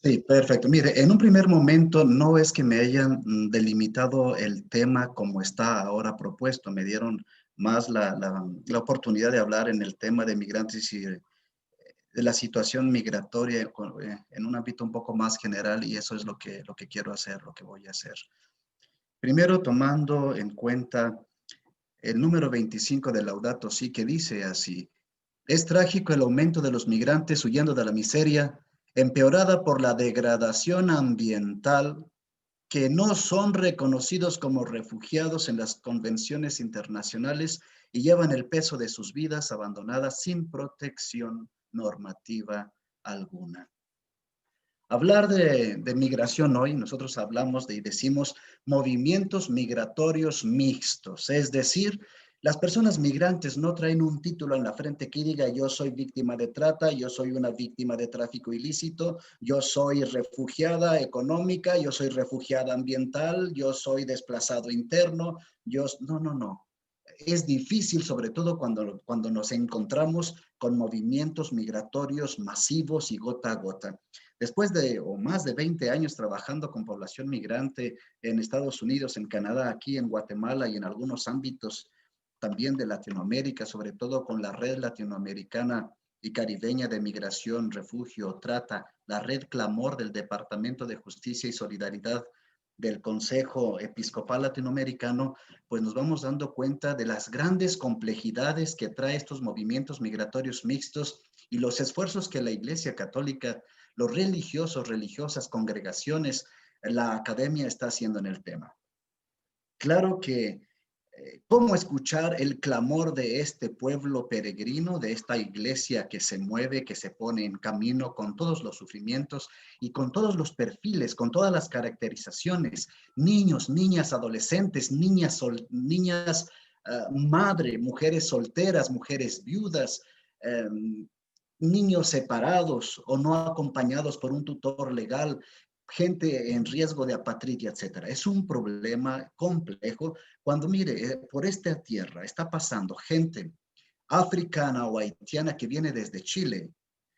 Sí, perfecto. Mire, en un primer momento no es que me hayan delimitado el tema como está ahora propuesto. Me dieron más la oportunidad de hablar en el tema de migrantes y de la situación migratoria en un ámbito un poco más general, y eso es lo que quiero hacer, lo que voy a hacer. Primero, tomando en cuenta el número 25 de Laudato Si, que dice así: es trágico el aumento de los migrantes huyendo de la miseria, empeorada por la degradación ambiental, que no son reconocidos como refugiados en las convenciones internacionales y llevan el peso de sus vidas abandonadas sin protección normativa alguna. Hablar de migración hoy, nosotros hablamos y decimos movimientos migratorios mixtos, es decir, las personas migrantes no traen un título en la frente que diga yo soy víctima de trata, yo soy una víctima de tráfico ilícito, yo soy refugiada económica, yo soy refugiada ambiental, yo soy desplazado interno, no. Es difícil, sobre todo cuando nos encontramos con movimientos migratorios masivos y gota a gota. Después de o más de 20 años trabajando con población migrante en Estados Unidos, en Canadá, aquí en Guatemala y en algunos ámbitos también de Latinoamérica, sobre todo con la red latinoamericana y caribeña de migración, refugio, trata, la red Clamor del Departamento de Justicia y Solidaridad del Consejo Episcopal Latinoamericano, pues nos vamos dando cuenta de las grandes complejidades que trae estos movimientos migratorios mixtos y los esfuerzos que la Iglesia Católica, los religiosos, religiosas, congregaciones, la academia está haciendo en el tema. Claro que cómo escuchar el clamor de este pueblo peregrino, de esta iglesia que se mueve, que se pone en camino con todos los sufrimientos y con todos los perfiles, con todas las caracterizaciones, niños, niñas, adolescentes, niñas, madre, mujeres solteras, mujeres viudas, niños separados o no acompañados por un tutor legal, gente en riesgo de apatridia, etcétera. Es un problema complejo cuando, mire, por esta tierra está pasando gente africana o haitiana que viene desde Chile,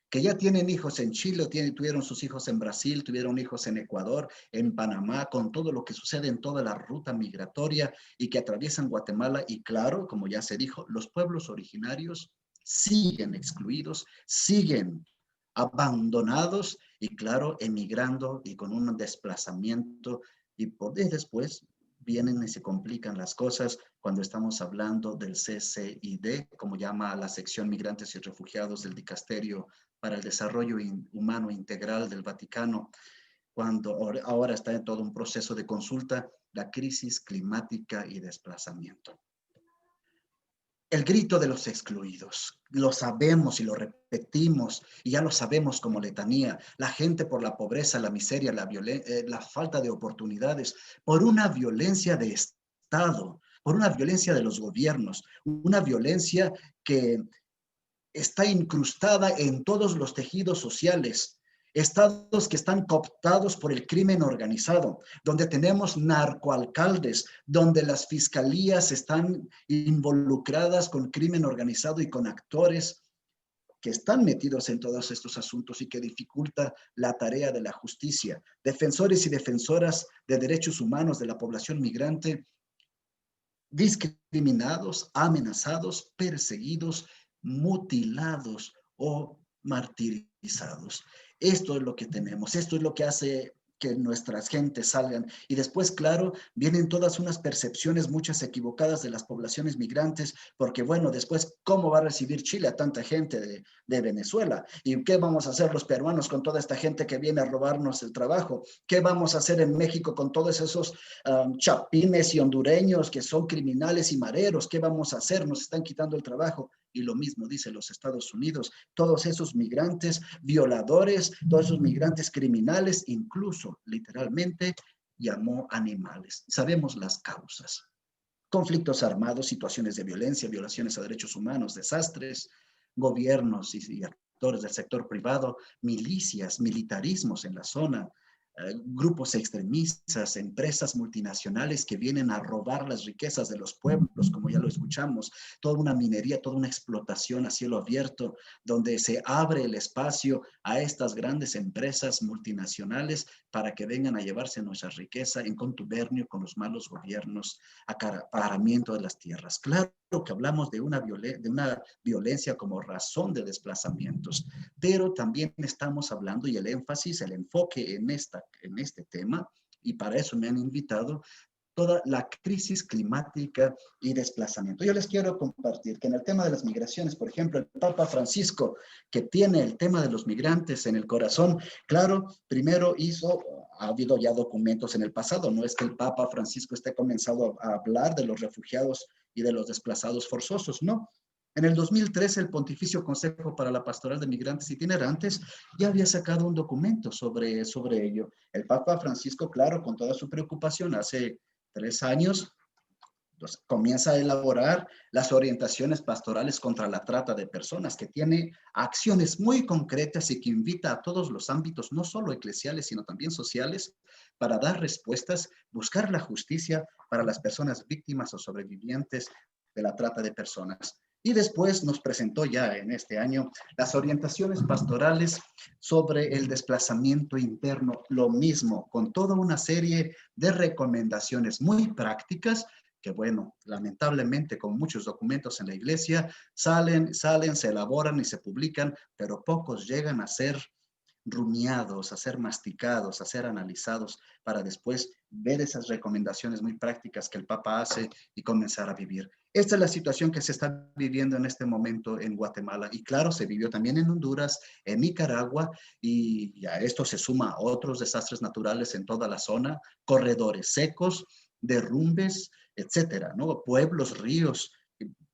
que ya tienen hijos en Chile, tuvieron sus hijos en Brasil, tuvieron hijos en Ecuador, en Panamá, con todo lo que sucede en toda la ruta migratoria y que atraviesan Guatemala. Y claro, como ya se dijo, los pueblos originarios siguen excluidos, siguen abandonados y claro, emigrando y con un desplazamiento, y después vienen y se complican las cosas cuando estamos hablando del CCID, como llama la sección Migrantes y Refugiados del Dicasterio para el Desarrollo Humano Integral del Vaticano, cuando ahora está en todo un proceso de consulta, la crisis climática y desplazamiento. El grito de los excluidos, lo sabemos y lo repetimos y ya lo sabemos como letanía, la gente por la pobreza, la miseria, la falta de oportunidades, por una violencia de Estado, por una violencia de los gobiernos, una violencia que está incrustada en todos los tejidos sociales, estados que están cooptados por el crimen organizado, donde tenemos narcoalcaldes, donde las fiscalías están involucradas con crimen organizado y con actores que están metidos en todos estos asuntos y que dificulta la tarea de la justicia. Defensores y defensoras de derechos humanos de la población migrante, discriminados, amenazados, perseguidos, mutilados o martirizados. Esto es lo que tenemos, esto es lo que hace que nuestras gentes salgan. Y después, claro, vienen todas unas percepciones, muchas equivocadas de las poblaciones migrantes, porque bueno, después, ¿cómo va a recibir Chile a tanta gente de Venezuela? ¿Y qué vamos a hacer los peruanos con toda esta gente que viene a robarnos el trabajo? ¿Qué vamos a hacer en México con todos esos chapines y hondureños que son criminales y mareros? ¿Qué vamos a hacer? Nos están quitando el trabajo. Y lo mismo dice los Estados Unidos, todos esos migrantes violadores, todos esos migrantes criminales, incluso literalmente llamó animales. Sabemos las causas: conflictos armados, situaciones de violencia, violaciones a derechos humanos, desastres, gobiernos y actores del sector privado, milicias, militarismos en la zona, grupos extremistas, empresas multinacionales que vienen a robar las riquezas de los pueblos, como ya lo escuchamos, toda una minería, toda una explotación a cielo abierto, donde se abre el espacio a estas grandes empresas multinacionales para que vengan a llevarse nuestra riqueza en contubernio con los malos gobiernos, acaparamiento de las tierras. Claro que hablamos de una violencia como razón de desplazamientos, pero también estamos hablando, y el énfasis, el enfoque en este tema, y para eso me han invitado, toda la crisis climática y desplazamiento. Yo les quiero compartir que en el tema de las migraciones, por ejemplo, el Papa Francisco, que tiene el tema de los migrantes en el corazón, claro, primero ha habido ya documentos en el pasado, no es que el Papa Francisco esté comenzando a hablar de los refugiados y de los desplazados forzosos, no. En el 2013, el Pontificio Consejo para la Pastoral de Migrantes Itinerantes ya había sacado un documento sobre ello. El Papa Francisco, claro, con toda su preocupación, hace 3 años, pues, comienza a elaborar las orientaciones pastorales contra la trata de personas, que tiene acciones muy concretas y que invita a todos los ámbitos, no solo eclesiales, sino también sociales, para dar respuestas, buscar la justicia para las personas víctimas o sobrevivientes de la trata de personas. Y después nos presentó ya en este año las orientaciones pastorales sobre el desplazamiento interno, lo mismo, con toda una serie de recomendaciones muy prácticas que, bueno, lamentablemente con muchos documentos en la iglesia salen, se elaboran y se publican, pero pocos llegan a ser rumiados, a ser masticados, a ser analizados para después ver esas recomendaciones muy prácticas que el Papa hace y comenzar a vivir. Esta es la situación que se está viviendo en este momento en Guatemala, y claro, se vivió también en Honduras, en Nicaragua, y a esto se suma otros desastres naturales en toda la zona, corredores secos, derrumbes, etcétera, ¿no? Pueblos, ríos,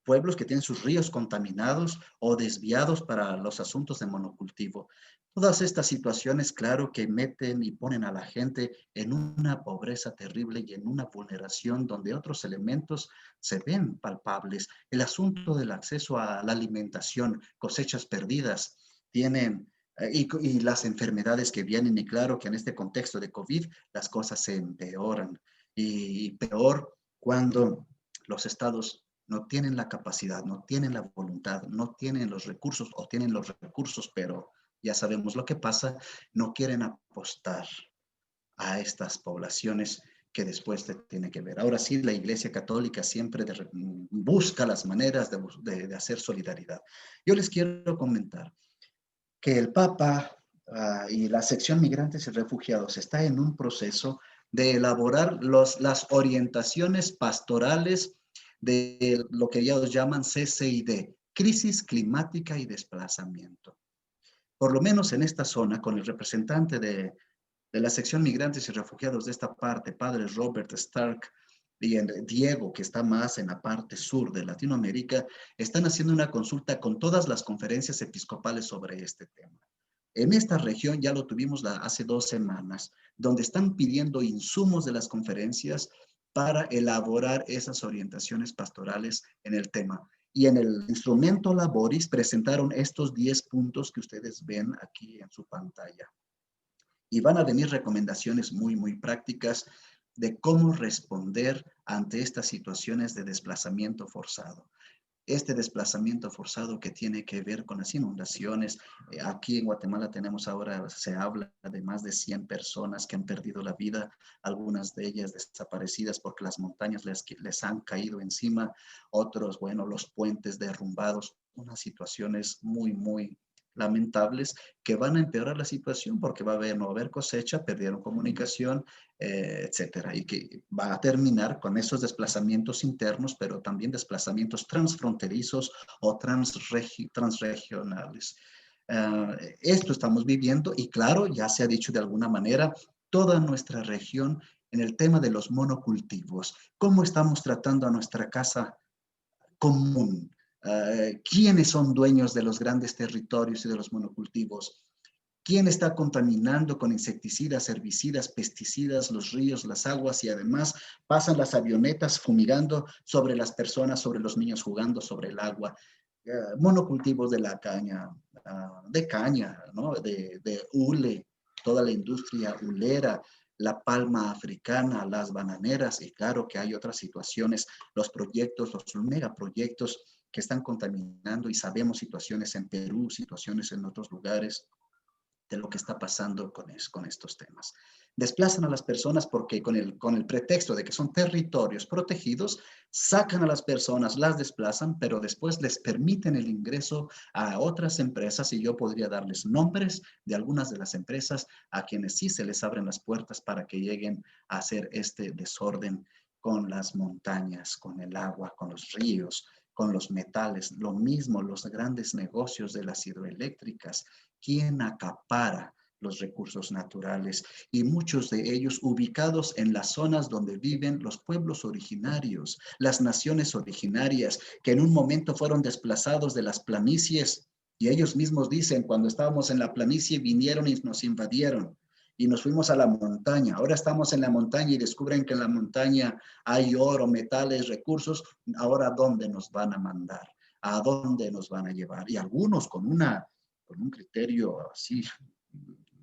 pueblos que tienen sus ríos contaminados o desviados para los asuntos de monocultivo. Todas estas situaciones, claro, que meten y ponen a la gente en una pobreza terrible y en una vulneración donde otros elementos se ven palpables. El asunto del acceso a la alimentación, cosechas perdidas, tienen y las enfermedades que vienen, y claro que en este contexto de COVID las cosas se empeoran, y peor cuando los estados no tienen la capacidad, no tienen la voluntad, no tienen los recursos, o tienen los recursos, pero ya sabemos lo que pasa, no quieren apostar a estas poblaciones que después tiene que ver. Ahora sí, la Iglesia Católica siempre busca las maneras de hacer solidaridad. Yo les quiero comentar que el Papa y la sección Migrantes y Refugiados está en un proceso de elaborar las orientaciones pastorales de lo que ellos llaman CCID, Crisis Climática y Desplazamiento. Por lo menos en esta zona, con el representante de la sección Migrantes y Refugiados de esta parte, padre Robert Stark, y Diego, que está más en la parte sur de Latinoamérica, están haciendo una consulta con todas las conferencias episcopales sobre este tema. En esta región ya lo tuvimos hace 2 semanas, donde están pidiendo insumos de las conferencias para elaborar esas orientaciones pastorales en el tema. Y en el instrumento Laboris presentaron estos 10 puntos que ustedes ven aquí en su pantalla. Y van a venir recomendaciones muy, muy prácticas de cómo responder ante estas situaciones de desplazamiento forzado. Este desplazamiento forzado que tiene que ver con las inundaciones. Aquí en Guatemala tenemos ahora, se habla de más de 100 personas que han perdido la vida, algunas de ellas desaparecidas porque las montañas les han caído encima, otros, bueno, los puentes derrumbados, unas situaciones muy, muy lamentables que van a empeorar la situación porque no va a haber cosecha, perdieron comunicación, etcétera, y que va a terminar con esos desplazamientos internos, pero también desplazamientos transfronterizos o transregionales. Esto estamos viviendo y claro, ya se ha dicho de alguna manera, toda nuestra región en el tema de los monocultivos, cómo estamos tratando a nuestra casa común, quiénes son dueños de los grandes territorios y de los monocultivos, quién está contaminando con insecticidas, herbicidas, pesticidas, los ríos, las aguas y además pasan las avionetas fumigando sobre las personas, sobre los niños jugando sobre el agua. Monocultivos de la caña, de caña, ¿no? de hule, toda la industria hulera, la palma africana, las bananeras, y claro que hay otras situaciones, los proyectos, los megaproyectos que están contaminando y sabemos situaciones en Perú, situaciones en otros lugares de lo que está pasando con estos temas. Desplazan a las personas porque con el pretexto de que son territorios protegidos, sacan a las personas, las desplazan, pero después les permiten el ingreso a otras empresas y yo podría darles nombres de algunas de las empresas a quienes sí se les abren las puertas para que lleguen a hacer este desorden con las montañas, con el agua, con los ríos, con los metales, lo mismo los grandes negocios de las hidroeléctricas, quien acapara los recursos naturales y muchos de ellos ubicados en las zonas donde viven los pueblos originarios, las naciones originarias que en un momento fueron desplazados de las planicies y ellos mismos dicen cuando estábamos en la planicie vinieron y nos invadieron y nos fuimos a la montaña. Ahora estamos en la montaña y descubren que en la montaña hay oro, metales, recursos. Ahora, ¿a dónde nos van a mandar? ¿A dónde nos van a llevar? Y algunos con un criterio así,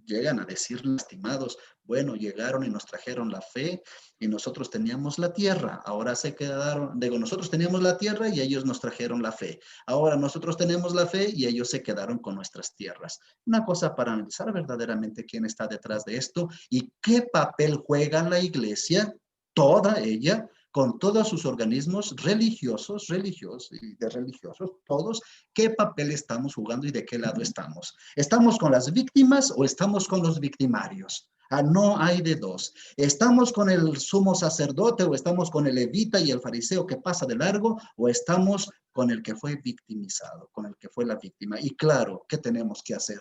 llegan a decir lastimados, bueno, llegaron y nos trajeron la fe y nosotros teníamos la tierra, ahora se quedaron, digo, nosotros teníamos la tierra y ellos nos trajeron la fe, ahora nosotros tenemos la fe y ellos se quedaron con nuestras tierras. Una cosa para analizar verdaderamente quién está detrás de esto y qué papel juega la iglesia, toda ella, con todos sus organismos religiosos y de religiosos, todos, qué papel estamos jugando y de qué lado estamos. ¿Estamos con las víctimas o estamos con los victimarios? No hay de dos. ¿Estamos con el sumo sacerdote o estamos con el levita y el fariseo que pasa de largo o estamos con el que fue victimizado, con el que fue la víctima? Y claro, ¿qué tenemos que hacer?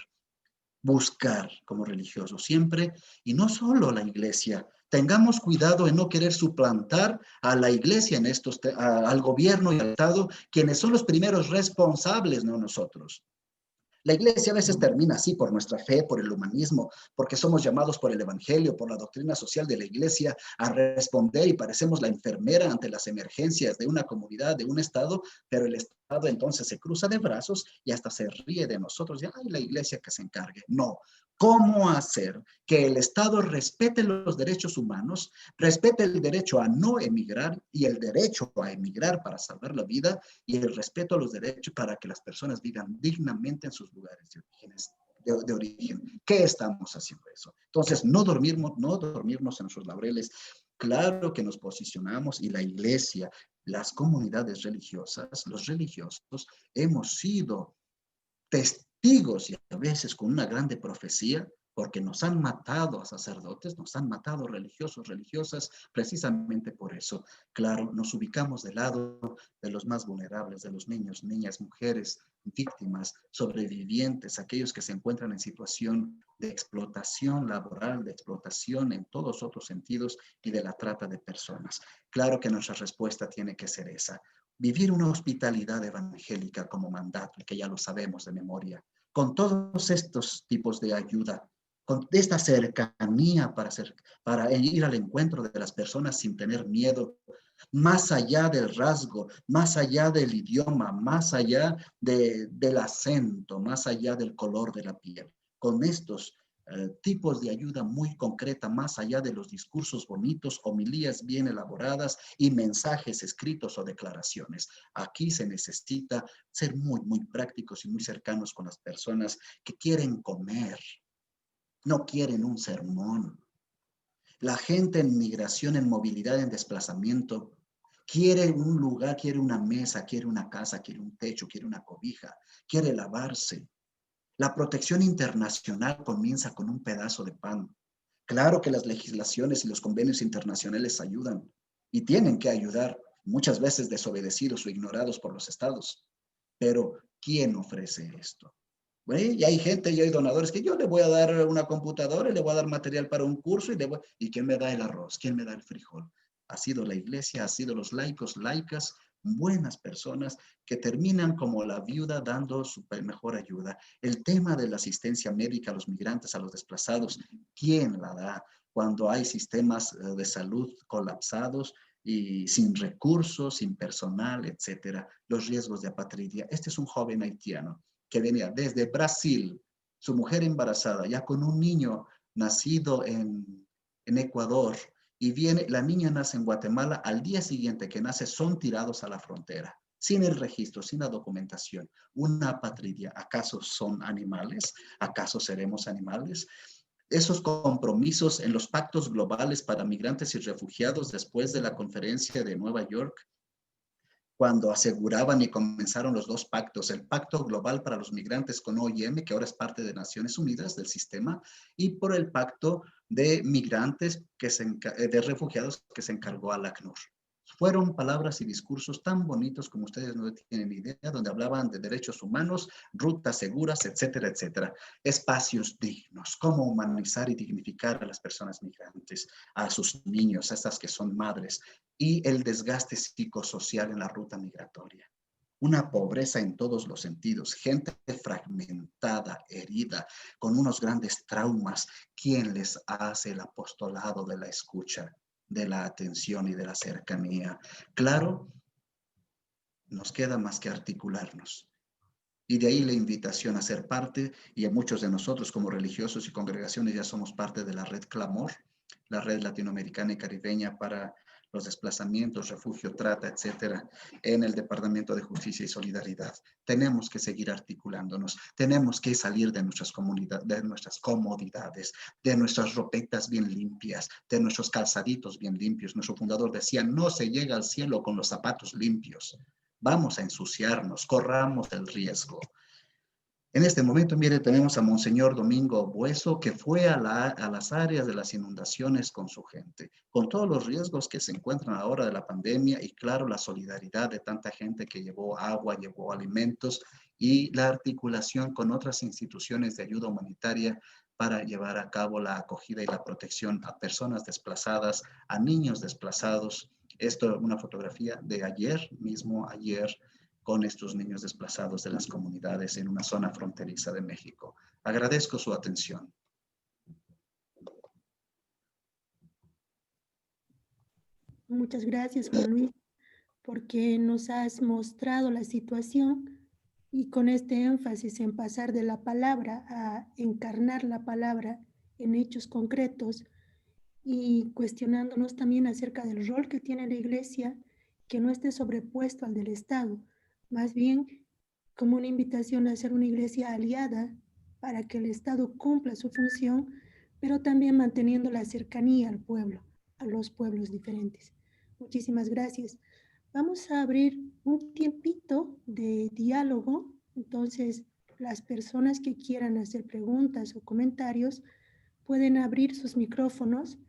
Buscar como religiosos siempre, y no solo la iglesia. Tengamos cuidado en no querer suplantar a la iglesia en al gobierno y al Estado, quienes son los primeros responsables, no nosotros. La iglesia a veces termina así por nuestra fe, por el humanismo, porque somos llamados por el evangelio, por la doctrina social de la iglesia a responder y parecemos la enfermera ante las emergencias de una comunidad, de un estado, pero el estado entonces se cruza de brazos y hasta se ríe de nosotros. Y ay, la iglesia que se encargue. No. ¿Cómo hacer que el Estado respete los derechos humanos, respete el derecho a no emigrar y el derecho a emigrar para salvar la vida y el respeto a los derechos para que las personas vivan dignamente en sus lugares de origen? ¿Qué estamos haciendo eso? Entonces, no dormirnos en nuestros laureles. Claro que nos posicionamos y la iglesia, las comunidades religiosas, los religiosos, hemos sido testigos y a veces con una grande profecía, porque nos han matado a sacerdotes, nos han matado religiosos, religiosas, precisamente por eso. Claro, nos ubicamos del lado de los más vulnerables, de los niños, niñas, mujeres, víctimas, sobrevivientes, aquellos que se encuentran en situación de explotación laboral, de explotación en todos otros sentidos y de la trata de personas. Claro que nuestra respuesta tiene que ser esa. Vivir una hospitalidad evangélica como mandato, que ya lo sabemos de memoria, con todos estos tipos de ayuda, con esta cercanía para ir al encuentro de las personas sin tener miedo, más allá del rasgo, más allá del idioma, más allá del acento, más allá del color de la piel. Con estos tipos de ayuda muy concreta, más allá de los discursos bonitos, homilías bien elaboradas y mensajes escritos o declaraciones. Aquí se necesita ser muy, muy prácticos y muy cercanos con las personas que quieren comer, no quieren un sermón. La gente en migración, en movilidad, en desplazamiento, quiere un lugar, quiere una mesa, quiere una casa, quiere un techo, quiere una cobija, quiere lavarse. La protección internacional comienza con un pedazo de pan. Claro que las legislaciones y los convenios internacionales ayudan y tienen que ayudar, muchas veces desobedecidos o ignorados por los estados. Pero, ¿quién ofrece esto? Bueno, y hay gente y hay donadores que yo le voy a dar una computadora y le voy a dar material para un curso ¿y quién me da el arroz? ¿Quién me da el frijol? Ha sido la iglesia, ha sido los laicos, laicas, buenas personas que terminan como la viuda dando su mejor ayuda. El tema de la asistencia médica a los migrantes, a los desplazados, ¿quién la da? Cuando hay sistemas de salud colapsados y sin recursos, sin personal, etcétera, los riesgos de apatridia. Este es un joven haitiano que venía desde Brasil, su mujer embarazada, ya con un niño nacido en Ecuador, y viene, la niña nace en Guatemala, al día siguiente que nace son tirados a la frontera, sin el registro, sin la documentación. Una apatridia, ¿acaso son animales? ¿Acaso seremos animales? Esos compromisos en los pactos globales para migrantes y refugiados después de la conferencia de Nueva York, cuando aseguraban y comenzaron los dos pactos, el Pacto Global para los Migrantes con OIM, que ahora es parte de Naciones Unidas del sistema, y por el Pacto de Migrantes, de Refugiados, que se encargó al ACNUR. Fueron palabras y discursos tan bonitos como ustedes no tienen idea, donde hablaban de derechos humanos, rutas seguras, etcétera, etcétera. Espacios dignos, cómo humanizar y dignificar a las personas migrantes, a sus niños, a estas que son madres, y el desgaste psicosocial en la ruta migratoria. Una pobreza en todos los sentidos, gente fragmentada, herida, con unos grandes traumas. ¿Quién les hace el apostolado de la escucha, de la atención y de la cercanía? Claro, nos queda más que articularnos. Y de ahí la invitación a ser parte, y a muchos de nosotros como religiosos y congregaciones ya somos parte de la red Clamor, la red latinoamericana y caribeña para los desplazamientos, refugio, trata, etcétera, en el Departamento de Justicia y Solidaridad. Tenemos que seguir articulándonos, tenemos que salir de nuestras comunidades, de nuestras comodidades, de nuestras ropetas bien limpias, de nuestros calzaditos bien limpios. Nuestro fundador decía, no se llega al cielo con los zapatos limpios. Vamos a ensuciarnos, corramos el riesgo. En este momento, mire, tenemos a Monseñor Domingo Bueso, que fue a las áreas de las inundaciones con su gente, con todos los riesgos que se encuentran ahora de la pandemia y claro, la solidaridad de tanta gente que llevó agua, llevó alimentos y la articulación con otras instituciones de ayuda humanitaria para llevar a cabo la acogida y la protección a personas desplazadas, a niños desplazados. Esto es una fotografía de ayer, con estos niños desplazados de las comunidades en una zona fronteriza de México. Agradezco su atención. Muchas gracias, Juan Luis, porque nos has mostrado la situación y con este énfasis en pasar de la palabra a encarnar la palabra en hechos concretos y cuestionándonos también acerca del rol que tiene la Iglesia, que no esté sobrepuesto al del Estado, más bien como una invitación a ser una iglesia aliada para que el Estado cumpla su función, pero también manteniendo la cercanía al pueblo, a los pueblos diferentes. Muchísimas gracias. Vamos a abrir un tiempito de diálogo, entonces las personas que quieran hacer preguntas o comentarios pueden abrir sus micrófonos.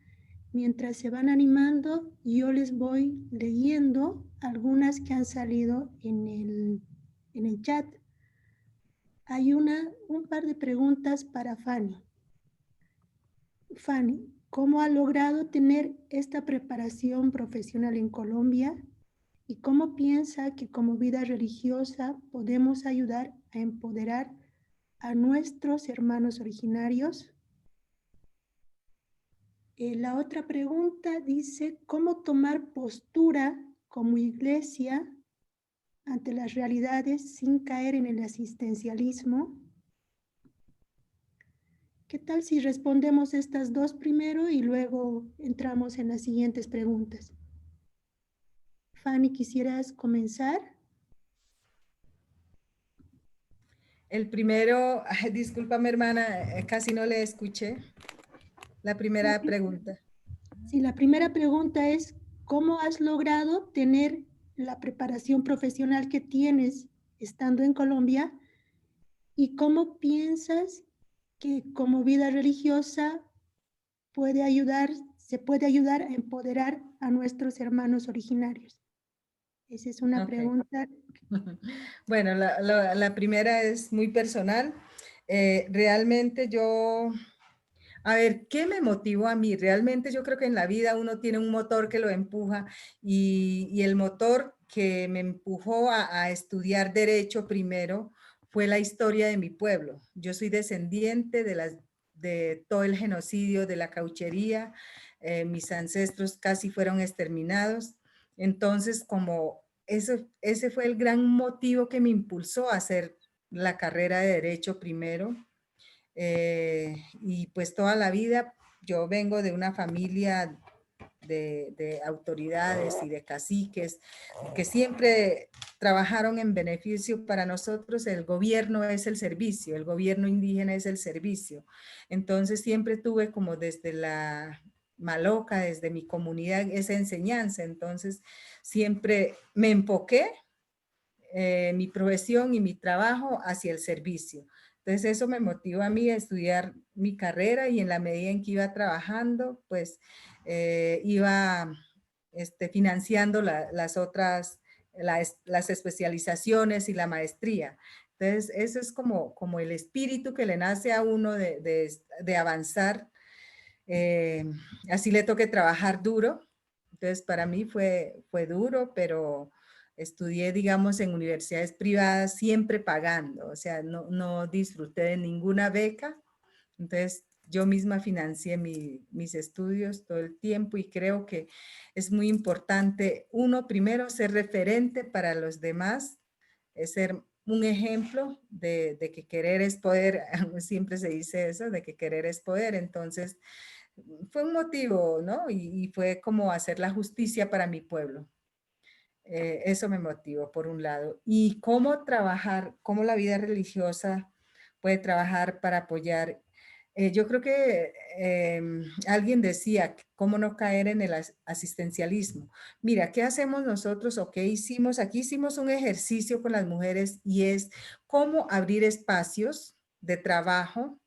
Mientras se van animando, yo les voy leyendo algunas que han salido en el chat. Hay un par de preguntas para Fanny. Fanny, ¿cómo ha logrado tener esta preparación profesional en Colombia? ¿Y cómo piensa que como vida religiosa podemos ayudar a empoderar a nuestros hermanos originarios? La otra pregunta dice, ¿cómo tomar postura como iglesia ante las realidades sin caer en el asistencialismo? ¿Qué tal si respondemos estas dos primero y luego entramos en las siguientes preguntas? Fanny, ¿quisieras comenzar? El primero, discúlpame hermana, casi no le escuché. La primera pregunta. Sí, la primera pregunta es, ¿cómo has logrado tener la preparación profesional que tienes estando en Colombia ¿Y cómo piensas que como vida religiosa se puede ayudar a empoderar a nuestros hermanos originarios? Esa es una Ok. pregunta. Bueno, la primera es muy personal. Realmente yo, a ver, ¿qué me motivó a mí? Realmente yo creo que en la vida uno tiene un motor que lo empuja y el motor que me empujó a estudiar derecho primero fue la historia de mi pueblo. Yo soy descendiente de todo el genocidio, de la cauchería. Mis ancestros casi fueron exterminados. Entonces, como ese fue el gran motivo que me impulsó a hacer la carrera de derecho primero. Y pues toda la vida yo vengo de una familia de autoridades y de caciques que siempre trabajaron en beneficio para nosotros. El gobierno es el servicio, el gobierno indígena es el servicio. Entonces siempre tuve como desde la maloca, desde mi comunidad, esa enseñanza. Entonces siempre me enfoqué mi profesión y mi trabajo hacia el servicio. Entonces eso me motivó a mí a estudiar mi carrera y en la medida en que iba trabajando, pues iba financiando las otras, las especializaciones y la maestría. Entonces eso es como el espíritu que le nace a uno de avanzar. Así le toque trabajar duro. Entonces para mí fue duro, pero estudié, digamos, en universidades privadas, siempre pagando, o sea, no disfruté de ninguna beca. Entonces, yo misma financié mis estudios todo el tiempo y creo que es muy importante, uno, primero, ser referente para los demás, ser un ejemplo de que querer es poder, siempre se dice eso, de que querer es poder. Entonces, fue un motivo, ¿no? Y fue como hacer la justicia para mi pueblo. Eso me motivó por un lado. Y cómo trabajar, cómo la vida religiosa puede trabajar para apoyar. Yo creo que alguien decía, ¿cómo no caer en el asistencialismo? Mira, ¿qué hacemos nosotros o qué hicimos? Aquí hicimos un ejercicio con las mujeres y es cómo abrir espacios de trabajo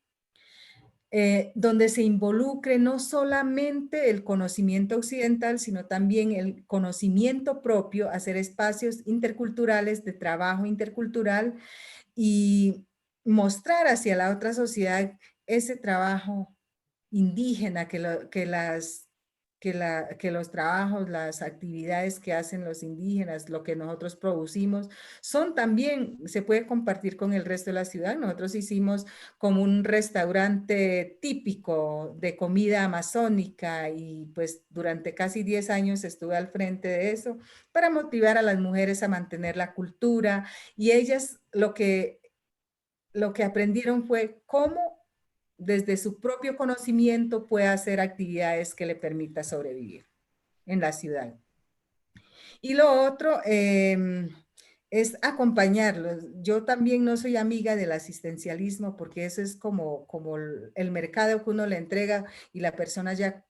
donde se involucre no solamente el conocimiento occidental, sino también el conocimiento propio, hacer espacios interculturales de trabajo intercultural y mostrar hacia la otra sociedad ese trabajo indígena que los trabajos, las actividades que hacen los indígenas, lo que nosotros producimos, son también, se puede compartir con el resto de la ciudad. Nosotros hicimos como un restaurante típico de comida amazónica y pues durante casi 10 años estuve al frente de eso para motivar a las mujeres a mantener la cultura y ellas lo que aprendieron fue cómo desde su propio conocimiento puede hacer actividades que le permita sobrevivir en la ciudad. Y lo otro es acompañarlos. Yo también no soy amiga del asistencialismo porque eso es como el mercado que uno le entrega y la persona ya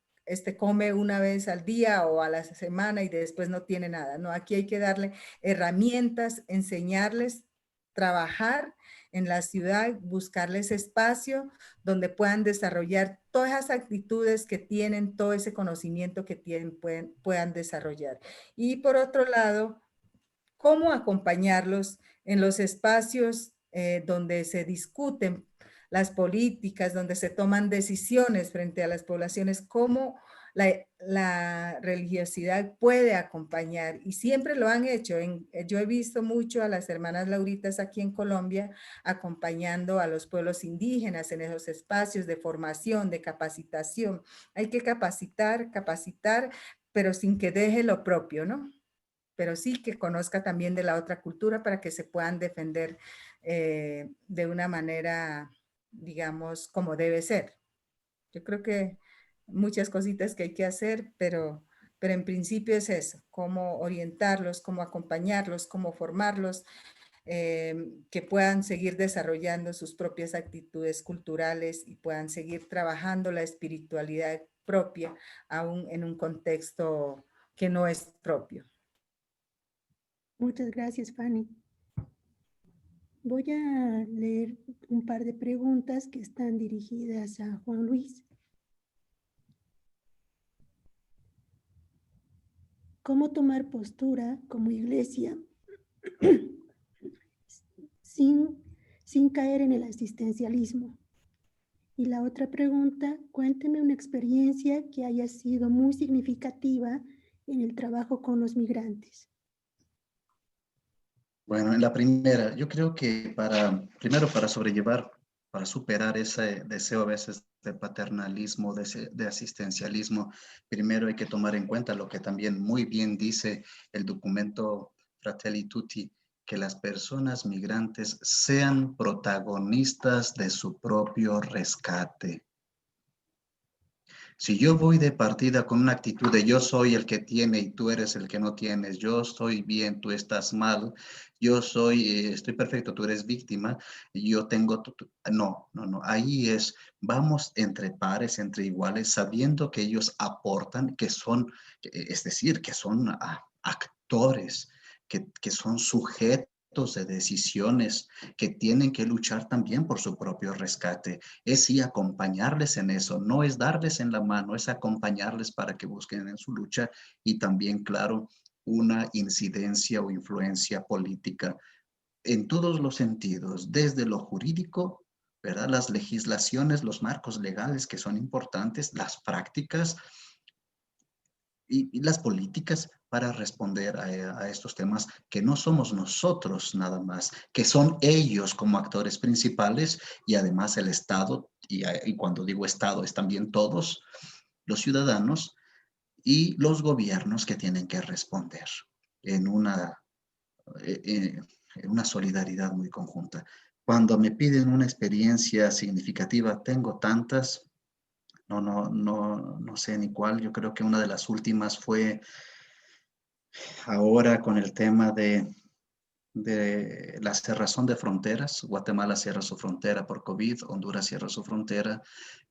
come una vez al día o a la semana y después no tiene nada. No, aquí hay que darle herramientas, enseñarles, trabajar en la ciudad, buscarles espacio donde puedan desarrollar todas esas actitudes que tienen, todo ese conocimiento que tienen, puedan desarrollar. Y por otro lado, cómo acompañarlos en los espacios donde se discuten las políticas, donde se toman decisiones frente a las poblaciones, cómo la religiosidad puede acompañar y siempre lo han hecho. Yo he visto mucho a las hermanas Lauritas aquí en Colombia acompañando a los pueblos indígenas en esos espacios de formación, de capacitación. Hay que capacitar, pero sin que deje lo propio, ¿no? Pero sí que conozca también de la otra cultura para que se puedan defender de una manera, digamos, como debe ser. Yo creo que muchas cositas que hay que hacer, pero en principio es eso, cómo orientarlos, cómo acompañarlos, cómo formarlos, que puedan seguir desarrollando sus propias actitudes culturales y puedan seguir trabajando la espiritualidad propia, aún en un contexto que no es propio. Muchas gracias, Fanny. Voy a leer un par de preguntas que están dirigidas a Juan Luis. ¿Cómo tomar postura como iglesia sin caer en el asistencialismo? Y la otra pregunta, cuénteme una experiencia que haya sido muy significativa en el trabajo con los migrantes. Bueno, en la primera, yo creo que primero para sobrellevar, para superar ese deseo a veces de paternalismo, de asistencialismo, primero hay que tomar en cuenta lo que también muy bien dice el documento Fratelli Tutti, que las personas migrantes sean protagonistas de su propio rescate. Si yo voy de partida con una actitud de yo soy el que tiene y tú eres el que no tienes, yo estoy bien, tú estás mal, yo estoy perfecto, tú eres víctima, yo tengo, no, ahí vamos entre pares, entre iguales, sabiendo que ellos aportan, es decir, que son actores, que son sujetos de decisiones, que tienen que luchar también por su propio rescate. Es sí acompañarles en eso, no es darles en la mano, es acompañarles para que busquen en su lucha y también, claro, una incidencia o influencia política en todos los sentidos, desde lo jurídico, ¿verdad? Las legislaciones, los marcos legales que son importantes, las prácticas y las políticas para responder a estos temas que no somos nosotros nada más, que son ellos como actores principales y además el Estado, y cuando digo Estado es también todos los ciudadanos y los gobiernos que tienen que responder en una solidaridad muy conjunta. Cuando me piden una experiencia significativa, tengo tantas, no sé ni cuál. Yo creo que una de las últimas fue ahora con el tema de la cerrazón de fronteras. Guatemala cierra su frontera por COVID, Honduras cierra su frontera,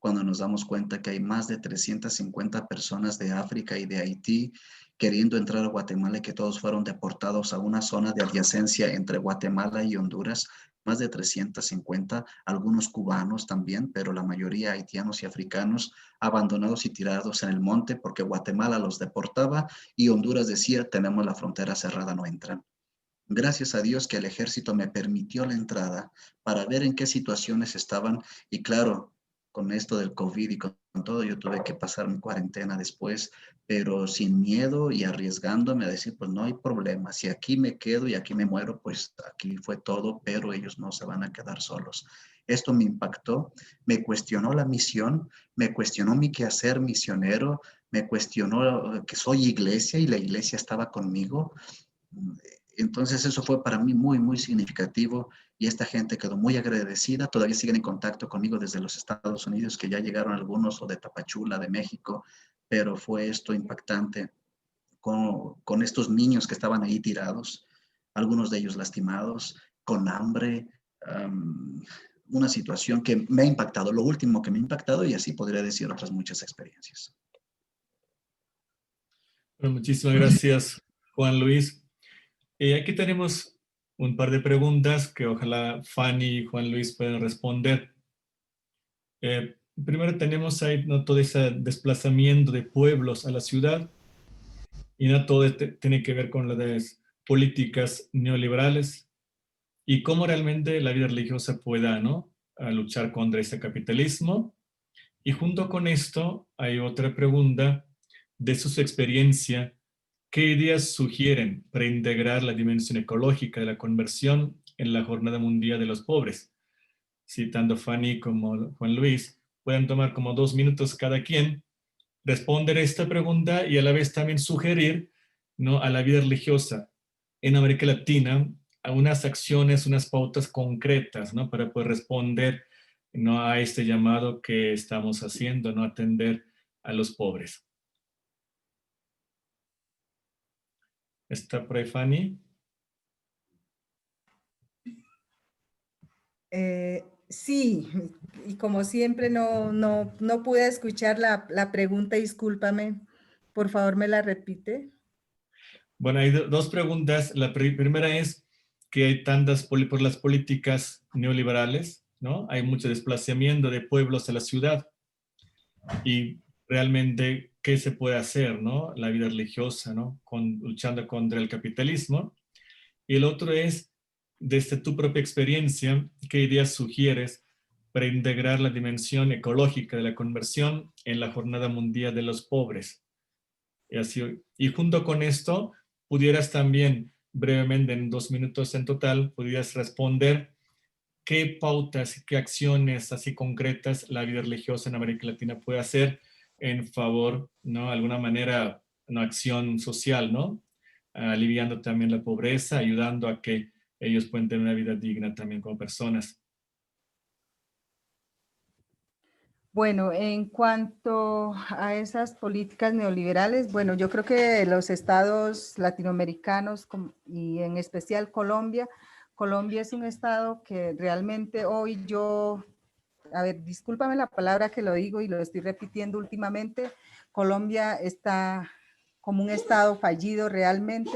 cuando nos damos cuenta que hay más de 350 personas de África y de Haití queriendo entrar a Guatemala y que todos fueron deportados a una zona de adyacencia entre Guatemala y Honduras. Más de 350, algunos cubanos también, pero la mayoría haitianos y africanos abandonados y tirados en el monte porque Guatemala los deportaba y Honduras decía, tenemos la frontera cerrada, no entran. Gracias a Dios que el ejército me permitió la entrada para ver en qué situaciones estaban y claro, con esto del COVID y con todo, yo tuve que pasar mi cuarentena después, pero sin miedo y arriesgándome a decir, pues no hay problema, si aquí me quedo y aquí me muero, pues aquí fue todo, pero ellos no se van a quedar solos. Esto me impactó, me cuestionó la misión, me cuestionó mi quehacer misionero, me cuestionó que soy iglesia y la iglesia estaba conmigo. Entonces eso fue para mí muy, muy significativo y esta gente quedó muy agradecida. Todavía siguen en contacto conmigo desde los Estados Unidos, que ya llegaron algunos o de Tapachula, de México, pero fue esto impactante con estos niños que estaban ahí tirados, algunos de ellos lastimados, con hambre, una situación que me ha impactado, lo último que me ha impactado y así podría decir otras muchas experiencias. Bueno, muchísimas gracias, Juan Luis. Aquí tenemos un par de preguntas que ojalá Fanny y Juan Luis puedan responder. Primero tenemos ahí, ¿no?, todo ese desplazamiento de pueblos a la ciudad y no todo tiene que ver con las políticas neoliberales y cómo realmente la vida religiosa pueda, ¿no?, a luchar contra este capitalismo. Y junto con esto hay otra pregunta de su experiencia. ¿Qué ideas sugieren para integrar la dimensión ecológica de la conversión en la Jornada Mundial de los Pobres? Si tanto Fanny como Juan Luis pueden tomar como 2 minutos cada quien, responder esta pregunta y a la vez también sugerir, ¿no?, a la vida religiosa en América Latina a unas acciones, unas pautas concretas, ¿no?, para poder responder, ¿no?, a este llamado que estamos haciendo, ¿no?, atender a los pobres. ¿Está por ahí Fanny? Sí, y como siempre no pude escuchar la pregunta, discúlpame. Por favor, ¿me la repite? Bueno, hay dos preguntas. La primera es, que hay tantas por las políticas neoliberales, ¿no? Hay mucho desplazamiento de pueblos a la ciudad. Y realmente, ¿qué se puede hacer, no? La vida religiosa, ¿no? Luchando contra el capitalismo. Y el otro es, desde tu propia experiencia, ¿qué ideas sugieres para integrar la dimensión ecológica de la conversión en la Jornada Mundial de los Pobres? Y junto con esto, pudieras también, brevemente, en 2 minutos en total, pudieras responder qué pautas, qué acciones así concretas la vida religiosa en América Latina puede hacer en favor, ¿no? De alguna manera, una acción social, ¿no? Aliviando también la pobreza, ayudando a que ellos puedan tener una vida digna también como personas. Bueno, en cuanto a esas políticas neoliberales, bueno, yo creo que los estados latinoamericanos y en especial Colombia es un estado que realmente hoy yo, a ver, discúlpame la palabra que lo digo y lo estoy repitiendo últimamente, Colombia está como un estado fallido realmente,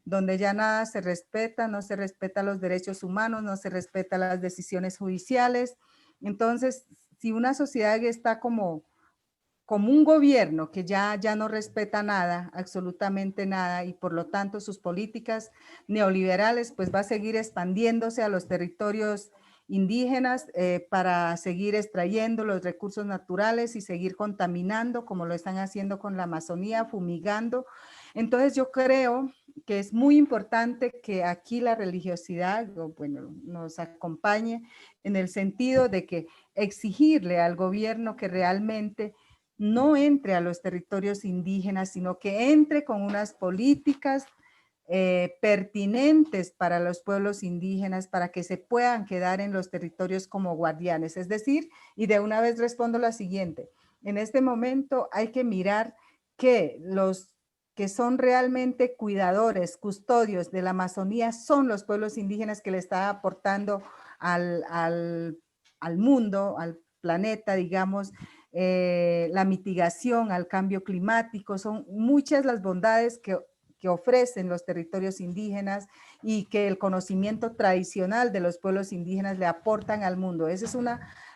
donde ya nada se respeta, no se respeta los derechos humanos, no se respeta las decisiones judiciales. Entonces, si una sociedad está como un gobierno que ya no respeta nada, absolutamente nada, y por lo tanto sus políticas neoliberales, pues va a seguir expandiéndose a los territorios indígenas para seguir extrayendo los recursos naturales y seguir contaminando, como lo están haciendo con la Amazonía, fumigando. Entonces yo creo que es muy importante que aquí la religiosidad, bueno, nos acompañe en el sentido de que exigirle al gobierno que realmente no entre a los territorios indígenas, sino que entre con unas políticas pertinentes para los pueblos indígenas, para que se puedan quedar en los territorios como guardianes. Es decir, y de una vez respondo la siguiente, en este momento hay que mirar que los que son realmente cuidadores, custodios de la Amazonía son los pueblos indígenas que le están aportando al mundo, al planeta, digamos, la mitigación al cambio climático. Son muchas las bondades que ofrecen los territorios indígenas y que el conocimiento tradicional de los pueblos indígenas le aportan al mundo. Eso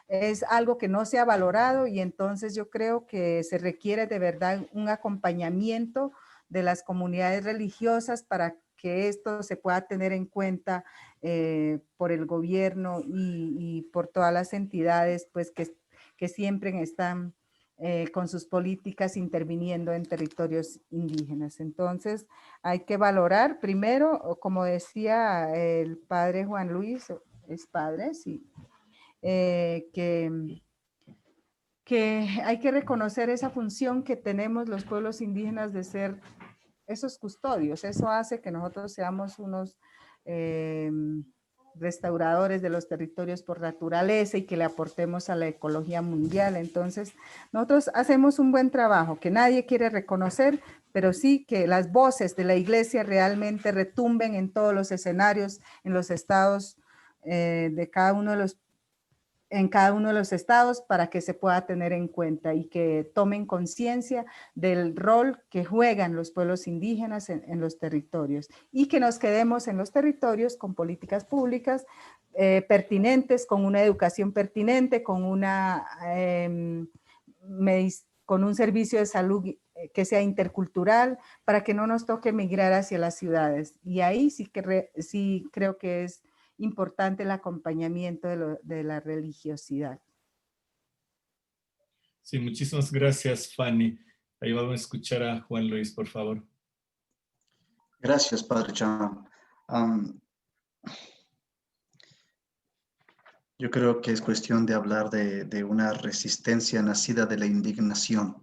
es algo que no se ha valorado y entonces yo creo que se requiere de verdad un acompañamiento de las comunidades religiosas para que esto se pueda tener en cuenta por el gobierno y por todas las entidades pues, que siempre están con sus políticas interviniendo en territorios indígenas. Entonces, hay que valorar primero, como decía el padre Juan Luis, es padre, sí, que hay que reconocer esa función que tenemos los pueblos indígenas de ser esos custodios. Eso hace que nosotros seamos unos restauradores de los territorios por naturaleza y que le aportemos a la ecología mundial. Entonces, nosotros hacemos un buen trabajo que nadie quiere reconocer, pero sí que las voces de la iglesia realmente retumben en todos los escenarios, en los estados de cada uno de los en cada uno de los estados para que se pueda tener en cuenta y que tomen conciencia del rol que juegan los pueblos indígenas en los territorios y que nos quedemos en los territorios con políticas públicas pertinentes, con una educación pertinente, con un servicio de salud que sea intercultural para que no nos toque migrar hacia las ciudades. Y ahí sí creo que es importante el acompañamiento de la religiosidad. Sí, muchísimas gracias, Fanny. Ahí vamos a escuchar a Juan Luis, por favor. Gracias, Padre John. Yo creo que es cuestión de hablar de una resistencia nacida de la indignación.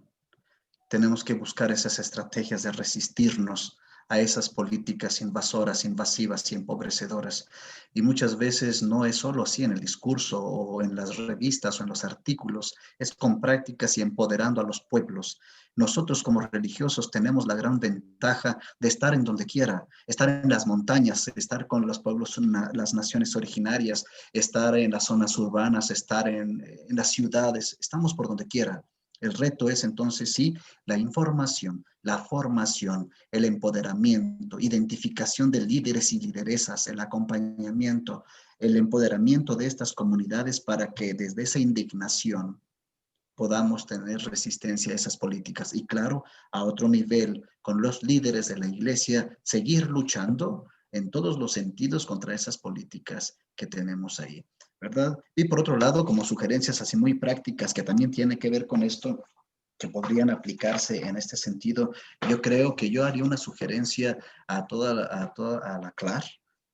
Tenemos que buscar esas estrategias de resistirnos a esas políticas invasoras, invasivas y empobrecedoras. Y muchas veces no es solo así en el discurso o en las revistas o en los artículos, es con prácticas y empoderando a los pueblos. Nosotros como religiosos tenemos la gran ventaja de estar en donde quiera, estar en las montañas, estar con los pueblos, las naciones originarias, estar en las zonas urbanas, estar en las ciudades, estamos por donde quiera. El reto es entonces sí, la información, la formación, el empoderamiento, identificación de líderes y lideresas, el acompañamiento, el empoderamiento de estas comunidades para que desde esa indignación podamos tener resistencia a esas políticas. Y claro, a otro nivel, con los líderes de la iglesia, seguir luchando en todos los sentidos contra esas políticas que tenemos ahí, ¿verdad? Y por otro lado, como sugerencias así muy prácticas que también tienen que ver con esto, que podrían aplicarse en este sentido, yo creo que yo haría una sugerencia a la CLAR,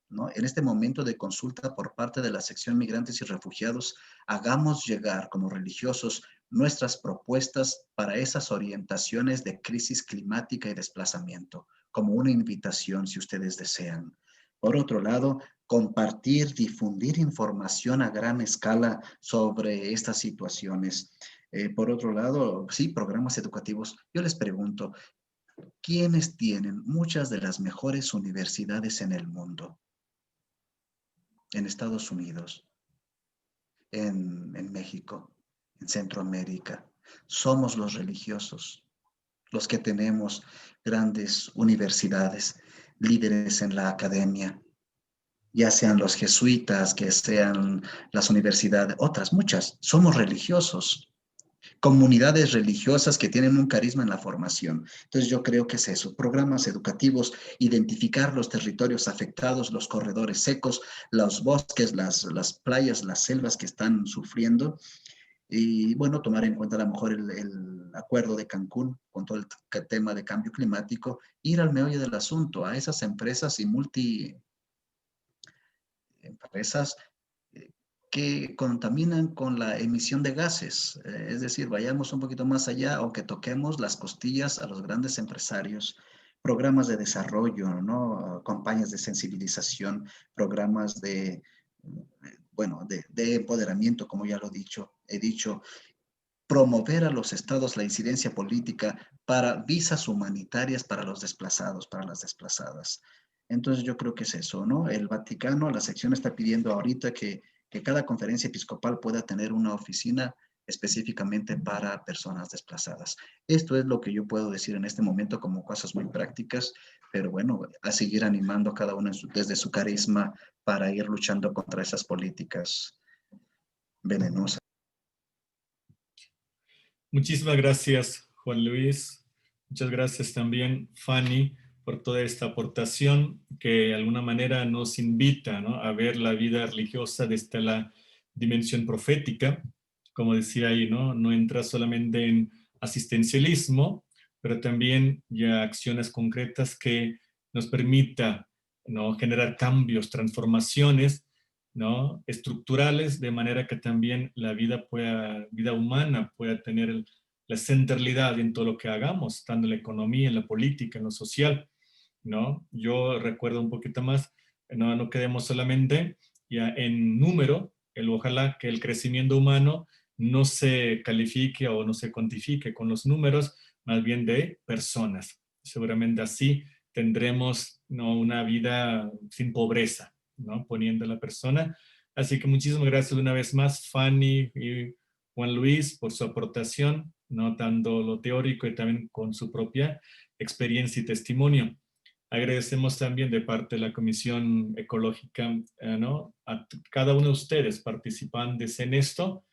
¿no? En este momento de consulta por parte de la sección Migrantes y Refugiados, hagamos llegar como religiosos nuestras propuestas para esas orientaciones de crisis climática y desplazamiento, como una invitación si ustedes desean. Por otro lado, compartir, difundir información a gran escala sobre estas situaciones. Por otro lado, sí, programas educativos. Yo les pregunto, ¿quiénes tienen muchas de las mejores universidades en el mundo? En Estados Unidos, en México, en Centroamérica. Somos los religiosos, los que tenemos grandes universidades, líderes en la academia, ya sean los jesuitas, que sean las universidades, otras, muchas. Somos religiosos. Comunidades religiosas que tienen un carisma en la formación. Entonces yo creo que es eso, programas educativos, identificar los territorios afectados, los corredores secos, los bosques, las playas, las selvas que están sufriendo y bueno, tomar en cuenta a lo mejor el acuerdo de Cancún con todo el tema de cambio climático, ir al meollo del asunto, a esas empresas y multiempresas que contaminan con la emisión de gases. Es decir, vayamos un poquito más allá, aunque toquemos las costillas a los grandes empresarios, programas de desarrollo, ¿no? Campañas de sensibilización, programas de, bueno, de empoderamiento, como ya lo he dicho, promover a los estados la incidencia política para visas humanitarias para los desplazados, para las desplazadas. Entonces yo creo que es eso, ¿no? El Vaticano, la sección está pidiendo ahorita que cada conferencia episcopal pueda tener una oficina específicamente para personas desplazadas. Esto es lo que yo puedo decir en este momento como cosas muy prácticas, pero bueno, a seguir animando a cada uno desde su carisma para ir luchando contra esas políticas venenosas. Muchísimas gracias, Juan Luis. Muchas gracias también, Fanny, por toda esta aportación que de alguna manera nos invita, ¿no?, a ver la vida religiosa desde la dimensión profética. Como decía ahí, no entra solamente en asistencialismo, pero también ya acciones concretas que nos permita, ¿no?, generar cambios, transformaciones, ¿no?, estructurales, de manera que también la vida humana pueda tener la centralidad en todo lo que hagamos, tanto en la economía, en la política, en lo social, ¿no? Yo recuerdo un poquito más, no quedemos solamente ya en número, ojalá que el crecimiento humano no se califique o no se cuantifique con los números, más bien de personas. Seguramente así tendremos, ¿no?, una vida sin pobreza, ¿no?, poniendo a la persona. Así que muchísimas gracias una vez más, Fanny y Juan Luis, por su aportación, ¿no?, tanto lo teórico y también con su propia experiencia y testimonio. Agradecemos también de parte de la Comisión Ecológica, ¿no?, a cada uno de ustedes participantes en esto,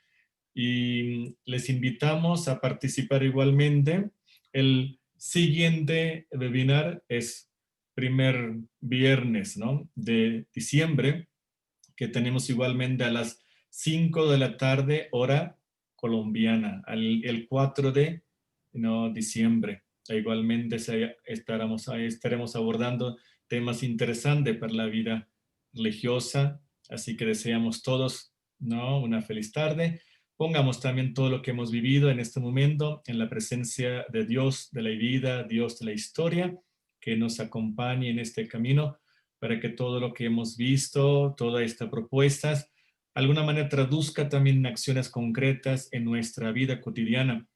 y les invitamos a participar igualmente. El siguiente webinar es primer viernes, ¿no?, de diciembre, que tenemos igualmente a las 5 de la tarde, hora colombiana, el 4 de diciembre. Igualmente estaremos abordando temas interesantes para la vida religiosa, así que deseamos todos, ¿no?, una feliz tarde. Pongamos también todo lo que hemos vivido en este momento en la presencia de Dios de la vida, Dios de la historia, que nos acompañe en este camino para que todo lo que hemos visto, todas estas propuestas, de alguna manera traduzca también en acciones concretas en nuestra vida cotidiana.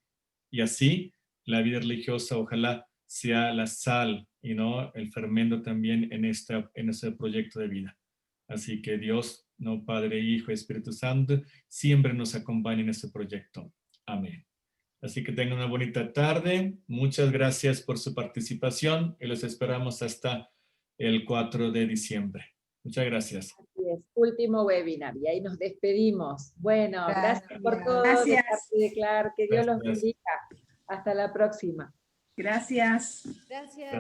Y así la vida religiosa ojalá sea la sal y no el fermento también en este proyecto de vida. Así que Dios, no Padre, Hijo y Espíritu Santo, siempre nos acompañe en este proyecto. Amén. Así Así que tengan una bonita tarde. Muchas gracias por su participación y los esperamos hasta el 4 de diciembre. Muchas gracias. Así es, último webinar y ahí nos despedimos. Bueno, gracias por todo. Gracias. De parte de Clar, que Dios los Gracias. bendiga. Hasta la próxima. Gracias. Gracias.